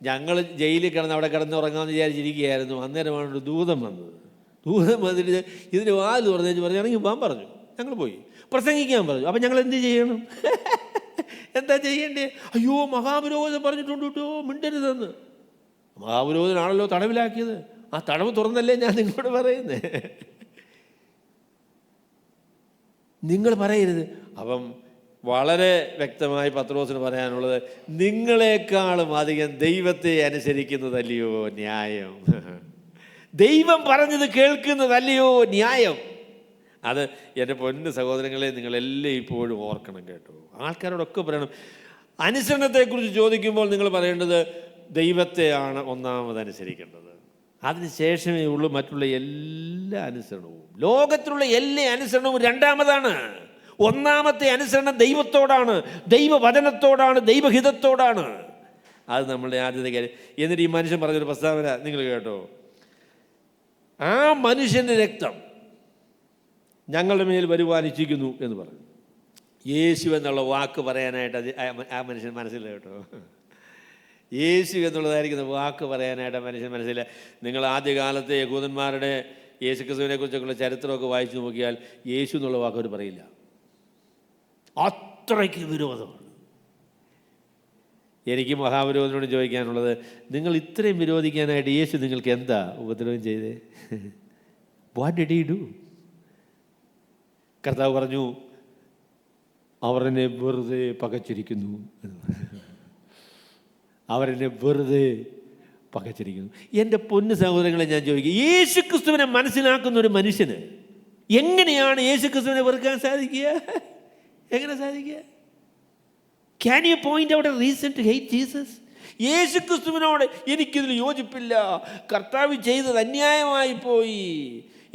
ഞങ്ങൾ ജയിലിൽ കിടന്ന് അവിടെ കിടന്നുറങ്ങാമെന്ന് വിചാരിച്ചിരിക്കുകയായിരുന്നു. അന്നേരമാണ് ഒരു ദൂതം വന്നത്. ദൂതം വന്നിട്ട് ഇതിന് വാല് തുറന്നു പറയുകയാണെങ്കിൽ പോകാൻ പറഞ്ഞു. ഞങ്ങൾ പോയി പ്രസംഗിക്കാൻ പറഞ്ഞു. അപ്പം ഞങ്ങൾ എന്ത് ചെയ്യണം? എന്താ ചെയ്യേണ്ടേ? അയ്യോ, മഹാപുരോഹിതൻ പറഞ്ഞിട്ടുണ്ട് കേട്ടോ മിണ്ടരുതെന്ന്. മഹാപുരോഹിതനാണല്ലോ തടവിലാക്കിയത്. ആ തടവ് തുറന്നല്ലേ ഞാൻ നിങ്ങളോട് പറയുന്നേ, നിങ്ങൾ പറയരുത്. അപ്പം വളരെ വ്യക്തമായി പത്രോസിന് പറയാനുള്ളത്, നിങ്ങളെക്കാളും അധികം ദൈവത്തെ അനുസരിക്കുന്നതല്ലയോ ന്യായം? ദൈവം പറഞ്ഞത് കേൾക്കുന്നതല്ലയോ ന്യായം? അത് എൻ്റെ പൊന്നു സഹോദരങ്ങളെ, നിങ്ങളെല്ലാം ഇപ്പോഴും ഓർക്കണം കേട്ടോ. ആൾക്കാരോടൊക്കെ പറയണം, അനുസരണത്തെക്കുറിച്ച് ചോദിക്കുമ്പോൾ നിങ്ങൾ പറയേണ്ടത് ദൈവത്തെയാണ് ഒന്നാമത് അനുസരിക്കേണ്ടത്. അതിനുശേഷമേ ഉള്ളൂ മറ്റുള്ള എല്ലാ അനുസരണവും. ലോകത്തിലുള്ള എല്ലാ അനുസരണവും രണ്ടാമതാണ്. ഒന്നാമത്തെ അനുസരണം ദൈവത്തോടാണ്, ദൈവവചനത്തോടാണ്, ദൈവഹിതത്തോടാണ്. അത് നമ്മളുടെ ആദ്യത്തെ കാര്യം. എന്നിട്ട് ഈ മനുഷ്യൻ പറഞ്ഞൊരു പ്രസ്താവന നിങ്ങൾ കേട്ടോ, ആ മനുഷ്യൻ്റെ രക്തം ഞങ്ങളുടെ മേൽ വരുവാൻ ഇച്ഛിക്കുന്നു എന്ന് പറഞ്ഞു. യേശു എന്നുള്ള വാക്ക് പറയാനായിട്ട് അത് ആ മനുഷ്യൻ മനസ്സില്ല കേട്ടോ. യേശു എന്നുള്ളതായിരിക്കുന്ന വാക്ക് പറയാനായിട്ട് മനുഷ്യൻ മനസ്സില്ല. നിങ്ങൾ ആദ്യകാലത്തെ യഹൂദന്മാരുടെ യേശുക്രിസ്തുവിനെ കുറിച്ചൊക്കെയുള്ള ചരിത്രമൊക്കെ വായിച്ചു നോക്കിയാൽ യേശു എന്നുള്ള വാക്ക് അവർ പറയില്ല. അത്രയ്ക്ക് വിരോധമാണ്. എനിക്ക് മഹാപുരോഹിതനോട് ചോദിക്കാനുള്ളത്, നിങ്ങൾ ഇത്രയും വിരോധിക്കാനായിട്ട് യേശു നിങ്ങൾക്ക് എന്താ ഉപദ്രവം ചെയ്തേ? What did he do? കർത്താവ് പറഞ്ഞു, അവരെന്നെ വെറുതെ പകച്ചിരിക്കുന്നു. അവരെന്നെ വെറുതെ പകച്ചിരിക്കുന്നു. എൻ്റെ പൊന്നു സഹോദരങ്ങളെ, ഞാൻ ചോദിക്കും, യേശുക്രിസ്തുവിനെ മനസ്സിലാക്കുന്ന ഒരു മനുഷ്യന് എങ്ങനെയാണ് യേശുക്രിസ്തുവിനെ വെറുക്കാൻ സാധിക്കുക? എങ്ങനെ സാധിക്കുക? Can you point out a reason to hate Jesus? യേശുക്രിസ്തുവിനോട് എനിക്കിതിൽ യോജിപ്പില്ല, കർത്താവ് ചെയ്തത് അന്യായമായി പോയി,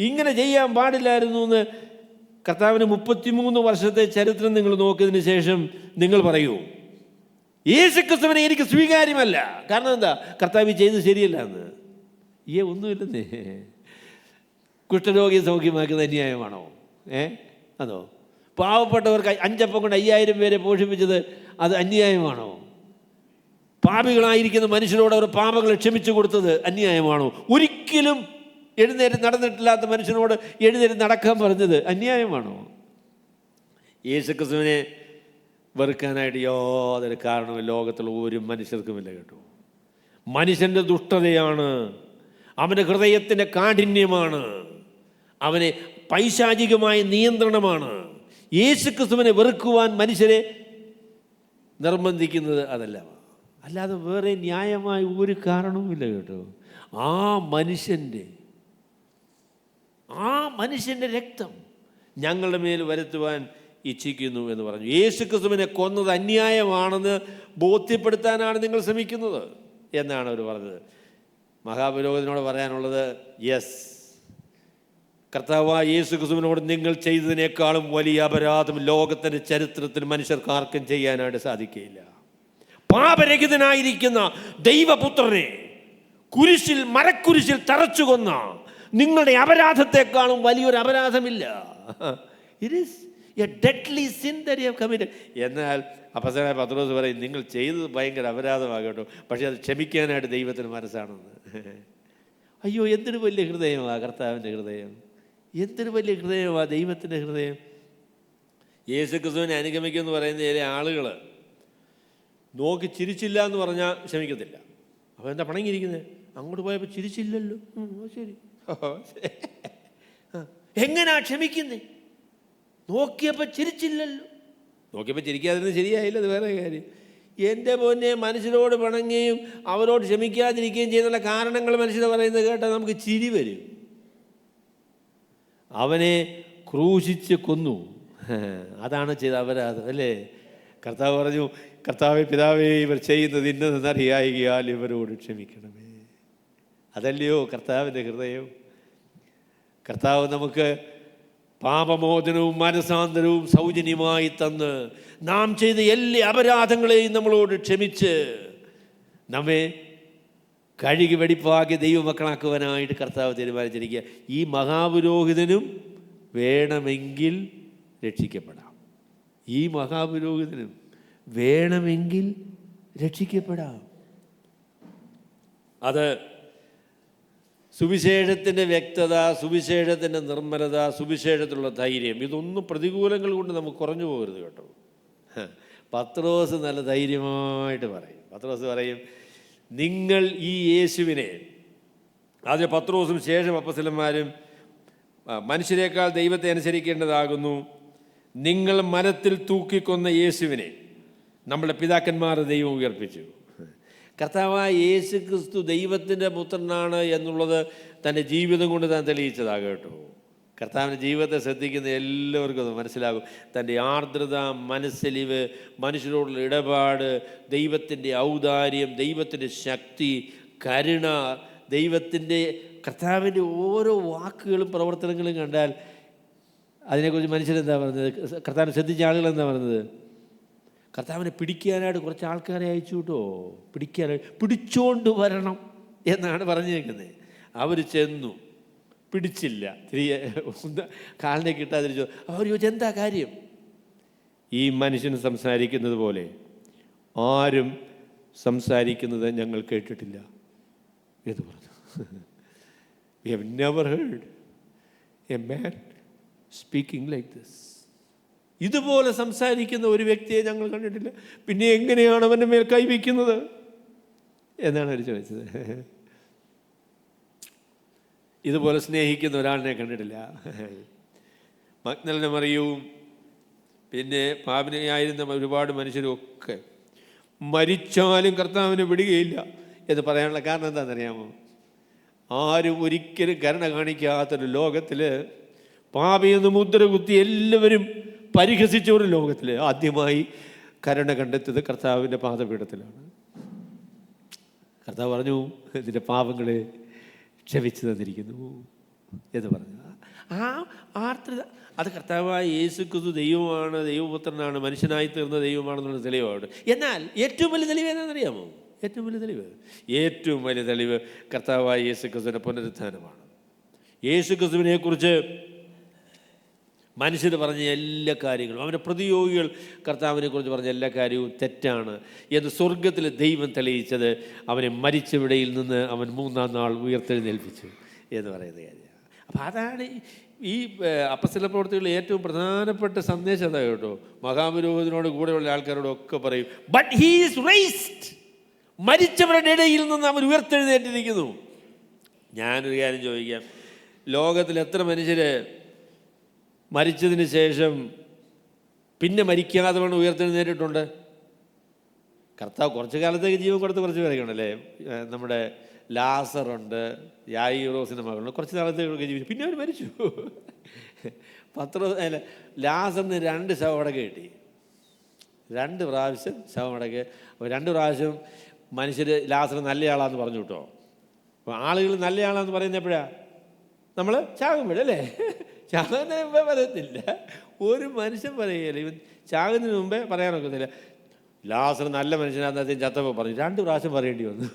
ഇങ്ങനെ ചെയ്യാൻ പാടില്ലായിരുന്നു എന്ന് കർത്താവിന് 33 വർഷത്തെ ചരിത്രം നിങ്ങൾ നോക്കിയതിന് ശേഷം നിങ്ങൾ പറയൂ, യേശുക്രിസ്തുവിനെ എനിക്ക് സ്വീകാര്യമല്ല. കാരണം എന്താ? കർത്താവ് ചെയ്ത് ശരിയല്ല എന്ന്. ഒന്നുമില്ലെന്നേ. കുഷ്ഠരോഗിയെ സൗഖ്യമാക്കുന്നത് അന്യായമാണോ? അതോ? പാവപ്പെട്ടവർക്ക് 5 അപ്പം കൊണ്ട് 5000 പേരെ പോഷിപ്പിച്ചത് അത് അന്യായമാണോ? പാപികളായിരിക്കുന്ന മനുഷ്യരോട് അവർ പാപങ്ങൾ ക്ഷമിച്ചു കൊടുത്തത് അന്യായമാണോ? ഒരിക്കലും എഴുന്നേറ്റ് നടന്നിട്ടില്ലാത്ത മനുഷ്യനോട് എഴുന്നേറ്റ് നടക്കാൻ പറഞ്ഞത് അന്യായമാണോ? യേശുക്രിസ്തുവിനെ വെറുക്കാനായിട്ട് യാതൊരു കാരണവും ലോകത്തുള്ള ഒരു മനുഷ്യർക്കുമില്ല കേട്ടോ. മനുഷ്യൻ്റെ ദുഷ്ടതയാണ്, അവൻ്റെ ഹൃദയത്തിൻ്റെ കാഠിന്യമാണ്, അവനെ പൈശാചികമായ നിയന്ത്രണമാണ് യേശുക്രിസ്തുവിനെ വെറുക്കുവാൻ മനുഷ്യരെ നിർബന്ധിക്കുന്നത്. അതല്ല, അല്ലാതെ വേറെ ന്യായമായ ഒരു കാരണവുമില്ല കേട്ടോ. ആ മനുഷ്യൻ്റെ രക്തം ഞങ്ങളുടെ മേൽ വരുത്തുവാൻ ഇച്ഛിക്കുന്നു എന്ന് പറഞ്ഞു. യേശുക്രിസ്തുവിനെ കൊന്നത് അന്യായമാണെന്ന് ബോധ്യപ്പെടുത്താനാണ് നിങ്ങൾ ശ്രമിക്കുന്നത് എന്നാണ് അവർ പറഞ്ഞത്. മഹാപുരോഹിതനോട് പറയാനുള്ളത്, യെസ്, കർത്താവായ യേശുക്രിസ്തുവിനോട് നിങ്ങൾ ചെയ്തതിനേക്കാളും വലിയ അപരാധം ലോകത്തിൻ്റെ ചരിത്രത്തിൽ മനുഷ്യർക്ക് ആർക്കും ചെയ്യാനായിട്ട് സാധിക്കുകയില്ല. പാപരഹിതനായിരിക്കുന്ന ദൈവപുത്രനെ മരക്കുരിശിൽ തറച്ചു കൊന്ന നിങ്ങളുടെ അപരാധത്തെക്കാളും വലിയൊരു അപരാധമില്ല. It is a deadly sin that you have committed. എന്നാൽ അപ്പോസ്തലനായ പത്രോസ് പറയും, നിങ്ങൾ ചെയ്തത് ഭയങ്കര അപരാധമാകട്ടോ, പക്ഷെ അത് ക്ഷമിക്കാനായിട്ട് ദൈവത്തിന് മനസ്സാണെന്ന്. അയ്യോ, എന്തൊരു വലിയ ഹൃദയമാണ് കർത്താവിൻ്റെ ഹൃദയം, എന്തൊരു വലിയ ഹൃദയമാണ് ദൈവത്തിൻ്റെ ഹൃദയം. യേശുക്രിസ്തുവിനെ അനുഗമിക്കുമെന്ന് പറയുന്ന ചില ആളുകൾ നോക്കി ചിരിച്ചില്ല എന്ന് പറഞ്ഞാൽ ക്ഷമിക്കത്തില്ല. അപ്പോൾ എന്താ പണങ്ങിയിരിക്കുന്നത്? അങ്ങോട്ട് പോയപ്പോൾ ചിരിച്ചില്ലല്ലോ, ശരി, എങ്ങനെയാ ക്ഷമിക്കുന്നത്? നോക്കിയപ്പോൾ ചിരിച്ചില്ലല്ലോ. നോക്കിയപ്പോൾ ചിരിക്കാതിരുന്ന് ശരിയായില്ല, അത് വേറെ കാര്യം. എൻ്റെ പൊന്നെ, മനുഷ്യരോട് പിണങ്ങുകയും അവരോട് ക്ഷമിക്കാതിരിക്കുകയും ചെയ്യുന്ന കാരണങ്ങൾ മനുഷ്യർ പറയുന്നത് കേട്ടാൽ നമുക്ക് ചിരി വരും. അവനെ ക്രൂശിച്ച് കൊന്നു, അതാണ് ചെയ്ത അപരാധം അല്ലേ? കർത്താവ് പറഞ്ഞു, കർത്താവേ, പിതാവേ, ഇവർ ചെയ്യുന്നത് ഇന്നതെന്നറിയായികയാൽ ഇവരോട് ക്ഷമിക്കണമേ. അതല്ലയോ കർത്താവിൻ്റെ ഹൃദയം? കർത്താവ് നമുക്ക് പാപമോചനവും മനസാന്തരവും സൗജന്യമായി തന്ന് നാം ചെയ്ത എല്ലാ അപരാധങ്ങളെയും നമ്മളോട് ക്ഷമിച്ച് നമ്മെ കഴുകി വെടിപ്പാക്കി ദൈവമക്കളാക്കുവാനായിട്ട് കർത്താവ് തീരുമാനിച്ചിരിക്കുക. ഈ മഹാപുരോഹിതനും വേണമെങ്കിൽ രക്ഷിക്കപ്പെടാം. ഈ മഹാപുരോഹിതനും വേണമെങ്കിൽ രക്ഷിക്കപ്പെടാം. അത് സുവിശേഷത്തിൻ്റെ വ്യക്തത, സുവിശേഷത്തിൻ്റെ നിർമ്മലത, സുവിശേഷത്തിലുള്ള ധൈര്യം, ഇതൊന്നും പ്രതികൂലങ്ങൾ കൊണ്ട് നമുക്ക് കുറഞ്ഞു പോകരുത് കേട്ടോ. പത്രോസ് നല്ല ധൈര്യമായിട്ട് പറയും. പത്രോസ് പറയും, നിങ്ങൾ ഈ യേശുവിനെ, ആദ്യം പത്രോസും ശേഷം അപ്പോസ്തലന്മാരും, മനുഷ്യരെക്കാൾ ദൈവത്തെ അനുസരിക്കേണ്ടതാകുന്നു. നിങ്ങൾ മരത്തിൽ തൂക്കിക്കൊന്ന യേശുവിനെ നമ്മുടെ പിതാക്കന്മാർ ദൈവം ഉയർപ്പിച്ചു. കർത്താവായ യേശു ക്രിസ്തു ദൈവത്തിൻ്റെ പുത്രനാണ് എന്നുള്ളത് തൻ്റെ ജീവിതം കൊണ്ട് താൻ തെളിയിച്ചതാകും കേട്ടോ. കർത്താവിൻ്റെ ജീവിതത്തെ ശ്രദ്ധിക്കുന്ന എല്ലാവർക്കും അത് മനസ്സിലാകും. തൻ്റെ ആർദ്രത, മനസ്സലിവ്, മനുഷ്യരോടുള്ള ഇടപാട്, ദൈവത്തിൻ്റെ ഔദാര്യം, ദൈവത്തിൻ്റെ ശക്തി, കരുണ, കർത്താവിൻ്റെ ഓരോ വാക്കുകളും പ്രവർത്തനങ്ങളും കണ്ടാൽ അതിനെക്കുറിച്ച് മനുഷ്യരെന്താ പറഞ്ഞത്? കർത്താവിനെ ശ്രദ്ധിച്ച ആളുകൾ എന്താ പറഞ്ഞത്? കർത്താവിനെ പിടിക്കാനായിട്ട് കുറച്ച് ആൾക്കാരെ അയച്ചു കേട്ടോ. പിടിച്ചോണ്ട് വരണം എന്നാണ് പറഞ്ഞേക്കുന്നത്. അവർ ചെന്നു, പിടിച്ചില്ല, തിരികെ കാലിനെ കിട്ടാതിരിച്ചു. അവർ ചോദിച്ചു, എന്താ കാര്യം? ഈ മനുഷ്യൻ സംസാരിക്കുന്നത് പോലെ ആരും സംസാരിക്കുന്നത് ഞങ്ങൾ കേട്ടിട്ടില്ല എന്ന് പറഞ്ഞു. We have never heard a man speaking like this. ഇതുപോലെ സംസാരിക്കുന്ന ഒരു വ്യക്തിയെ ഞങ്ങൾ കണ്ടിട്ടില്ല. പിന്നെ എങ്ങനെയാണ് അവൻ്റെ മേൽ കൈവയ്ക്കുന്നത് എന്നാണ് അവർ ചോദിച്ചത്. ഇതുപോലെ സ്നേഹിക്കുന്ന ഒരാളിനെ കണ്ടിട്ടില്ല. മഗ്ദലന മറിയവും പിന്നെ പാപിനിയായിരുന്ന ഒരുപാട് മനുഷ്യരും ഒക്കെ മരിച്ചാലും കർത്താവിനെ വിടുകയില്ല എന്ന് പറയാനുള്ള കാരണം എന്താണെന്നറിയാമോ? ആരും ഒരിക്കലും കരുണ കാണിക്കാത്തൊരു ലോകത്തിൽ, പാപിയെന്ന് മുദ്ര കുത്തി എല്ലാവരും പരിഹസിച്ച ഒരു ലോകത്തിൽ ആദ്യമായി കരുണ കണ്ടെത്തിയത് കർത്താവിൻ്റെ പാദപീഠത്തിലാണ്. കർത്താവ് പറഞ്ഞു, ഇതിൻ്റെ പാപങ്ങളെ ക്ഷമിച്ചു തന്നിരിക്കുന്നു എന്ന് പറഞ്ഞു. ആ ആർദ്രത, അത് കർത്താവായ യേശു ക്രിസ്തു ദൈവമാണ്, ദൈവപുത്രനാണ്, മനുഷ്യനായി തീർന്ന ദൈവമാണെന്നുള്ള തെളിവാണ്. എന്നാൽ ഏറ്റവും വലിയ തെളിവ് എന്താണെന്നറിയാമോ? ഏറ്റവും വലിയ തെളിവ് കർത്താവായ യേശു ക്രിസ്തുവിൻ്റെ പുനരുത്ഥാനമാണ്. യേശു ക്രിസ്തുവിനെ കുറിച്ച് മനുഷ്യർ പറഞ്ഞ എല്ലാ കാര്യങ്ങളും, അവൻ്റെ പ്രതിയോഗികൾ കർത്താവിനെ കുറിച്ച് പറഞ്ഞ എല്ലാ കാര്യവും തെറ്റാണ് എന്ന് സ്വർഗത്തിൽ ദൈവം തെളിയിച്ചത് അവനെ മരിച്ചവിടയിൽ നിന്ന് അവൻ 3-ാം നാൾ ഉയർത്തെഴുന്നേൽപ്പിച്ചു എന്ന് പറയുന്ന കാര്യമാണ്. അപ്പം അതാണ് ഈ അപ്പസ്തല പ്രവൃത്തികളിൽ ഏറ്റവും പ്രധാനപ്പെട്ട സന്ദേശം. അതാ കേട്ടോ, മഹാപുരോഹിതനോട് കൂടെയുള്ള ആൾക്കാരോടൊക്കെ പറയും, ബട്ട് ഹീ ഈസ് റൈസ്ഡ്, മരിച്ചവരുടെ ഇടയിൽ നിന്ന് അവൻ ഉയർത്തെഴുന്നേറ്റിരിക്കുന്നു. ഞാനൊരു കാര്യം ചോദിക്കാം, ലോകത്തിൽ എത്ര മനുഷ്യർ മരിച്ചതിന് ശേഷം പിന്നെ മരിക്കാതെ വേണം ഉയർത്തെഴുന്നേറ്റിട്ടുണ്ട്? കർത്താവ് കുറച്ച് കാലത്തേക്ക് ജീവൻ കൊടുത്ത് കുറച്ച് പേരൊക്കെയുണ്ടല്ലേ. നമ്മുടെ ലാസറുണ്ട്, യായിറോസിൻ്റെ മകളുണ്ട്, കുറച്ച് നാളത്തേക്കൊക്കെ ജീവിച്ചു, പിന്നെ അവർ മരിച്ചു. ലാസറിന് 2 ശവമടക്ക് കിട്ടി, 2 പ്രാവശ്യം ശവമടക്ക്. 2 പ്രാവശ്യം മനുഷ്യർ ലാസർ നല്ലയാളാന്ന് പറഞ്ഞു കേട്ടോ. അപ്പോൾ ആളുകൾ നല്ലയാളാന്ന് പറയുന്നത് എപ്പോഴാണ്? നമ്മൾ ചാകുമ്പോഴല്ലേ. ചാകുന്നതിന് മുമ്പേ പറയത്തില്ല, ഒരു മനുഷ്യൻ പറയുകയില്ല. ഇവൻ ചാകുന്നതിന് മുമ്പേ പറയാനൊക്കത്തില്ല. ലാസർ നല്ല മനുഷ്യനാണെന്ന് ചത്തപ്പോൾ പറഞ്ഞു, 2 പ്രാവശ്യം പറയേണ്ടി വന്നു.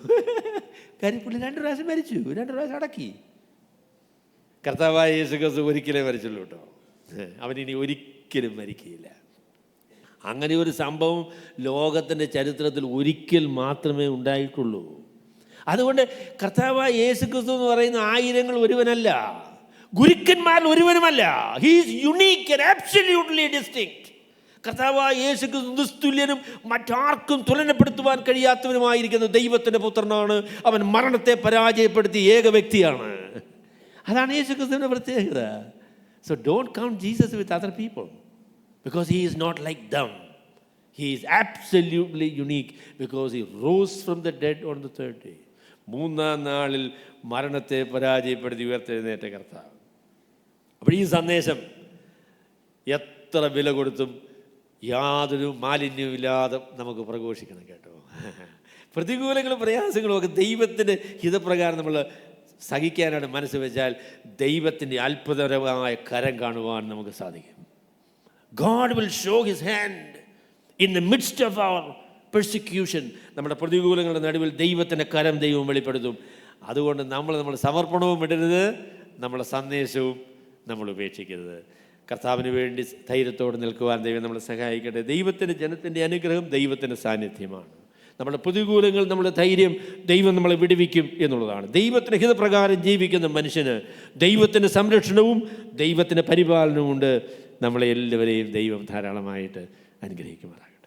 കാര്യം പുള്ളി 2 പ്രാവശ്യം മരിച്ചു, 2 പ്രാവശ്യം അടക്കി. കർത്താവായ യേശു ക്രിസ്തു ഒരിക്കലേ മരിച്ചുള്ളൂ കേട്ടോ. അവനിനി ഒരിക്കലും മരിക്കുകയില്ല. അങ്ങനെ ഒരു സംഭവം ലോകത്തിൻ്റെ ചരിത്രത്തിൽ ഒരിക്കൽ മാത്രമേ ഉണ്ടായിട്ടുള്ളൂ. അതുകൊണ്ട് കർത്താവായ യേശു ക്രിസ്തു എന്ന് പറയുന്ന ആയിരങ്ങൾ ഒരുവനല്ല, ഗുരുക്കന്മാരിൽ ഒരുവനുമല്ല. He is unique and absolutely distinct. കർത്താവായ യേശു ക്രിസ്തു നിസ്തുല്യനും മറ്റാർക്കും തുലനപ്പെടുത്തുവാൻ കഴിയാത്തവനുമായിരിക്കുന്ന ദൈവത്തിൻ്റെ പുത്രനാണ്. അവൻ മരണത്തെ പരാജയപ്പെടുത്തിയ ഏക വ്യക്തിയാണ്. അതാണ് യേശു ക്രിസ്തുവിൻ്റെ പ്രത്യേകത. So don't count Jesus with other people, because he is not like them. He is absolutely unique because he rose from the dead on the 3rd day. 3-ാം നാളിൽ മരണത്തെ പരാജയപ്പെടുത്തി ഉയർത്തെഴുന്നേറ്റ കർത്താവ്. അപ്പോൾ ഈ സന്ദേശം എത്ര വില കൊടുത്തും യാതൊരു മാലിന്യവും ഇല്ലാതെ നമുക്ക് പ്രഘോഷിക്കണം കേട്ടോ. പ്രതികൂലങ്ങളും പ്രയാസങ്ങളും ഒക്കെ ദൈവത്തിൻ്റെ ഹിതപ്രകാരം നമ്മൾ സഹിക്കാനാണ് മനസ്സ് വെച്ചാൽ ദൈവത്തിൻ്റെ അത്ഭുതകരമായ കരം കാണുവാൻ നമുക്ക് സാധിക്കും. God will show his hand in the midst of our persecution. നമ്മുടെ പ്രതികൂലങ്ങളുടെ നടുവിൽ ദൈവത്തിൻ്റെ കരം ദൈവം വെളിപ്പെടുത്തും. അതുകൊണ്ട് നമ്മുടെ സമർപ്പണവും ഇടരുത്, നമ്മുടെ സന്ദേശവും നമ്മൾ ഉപേക്ഷിക്കരുത്. കർത്താവിന് വേണ്ടി ധൈര്യത്തോടെ നിൽക്കുവാൻ ദൈവം നമ്മളെ സഹായിക്കട്ടെ. ദൈവത്തിൻ്റെ ജനത്തിൻ്റെ അനുഗ്രഹം ദൈവത്തിൻ്റെ സാന്നിധ്യമാണ്. നമ്മുടെ പ്രതികൂലങ്ങൾ, നമ്മുടെ ധൈര്യം, ദൈവം നമ്മളെ വിടുവിക്കും എന്നുള്ളതാണ്. ദൈവത്തിൻ്റെ ഹിതപ്രകാരം ജീവിക്കുന്ന മനുഷ്യന് ദൈവത്തിൻ്റെ സംരക്ഷണവും ദൈവത്തിൻ്റെ പരിപാലനവും ഉണ്ട്. നമ്മളെ എല്ലാവരെയും ദൈവം ധാരാളമായിട്ട് അനുഗ്രഹിക്കുമാറാകട്ടെ.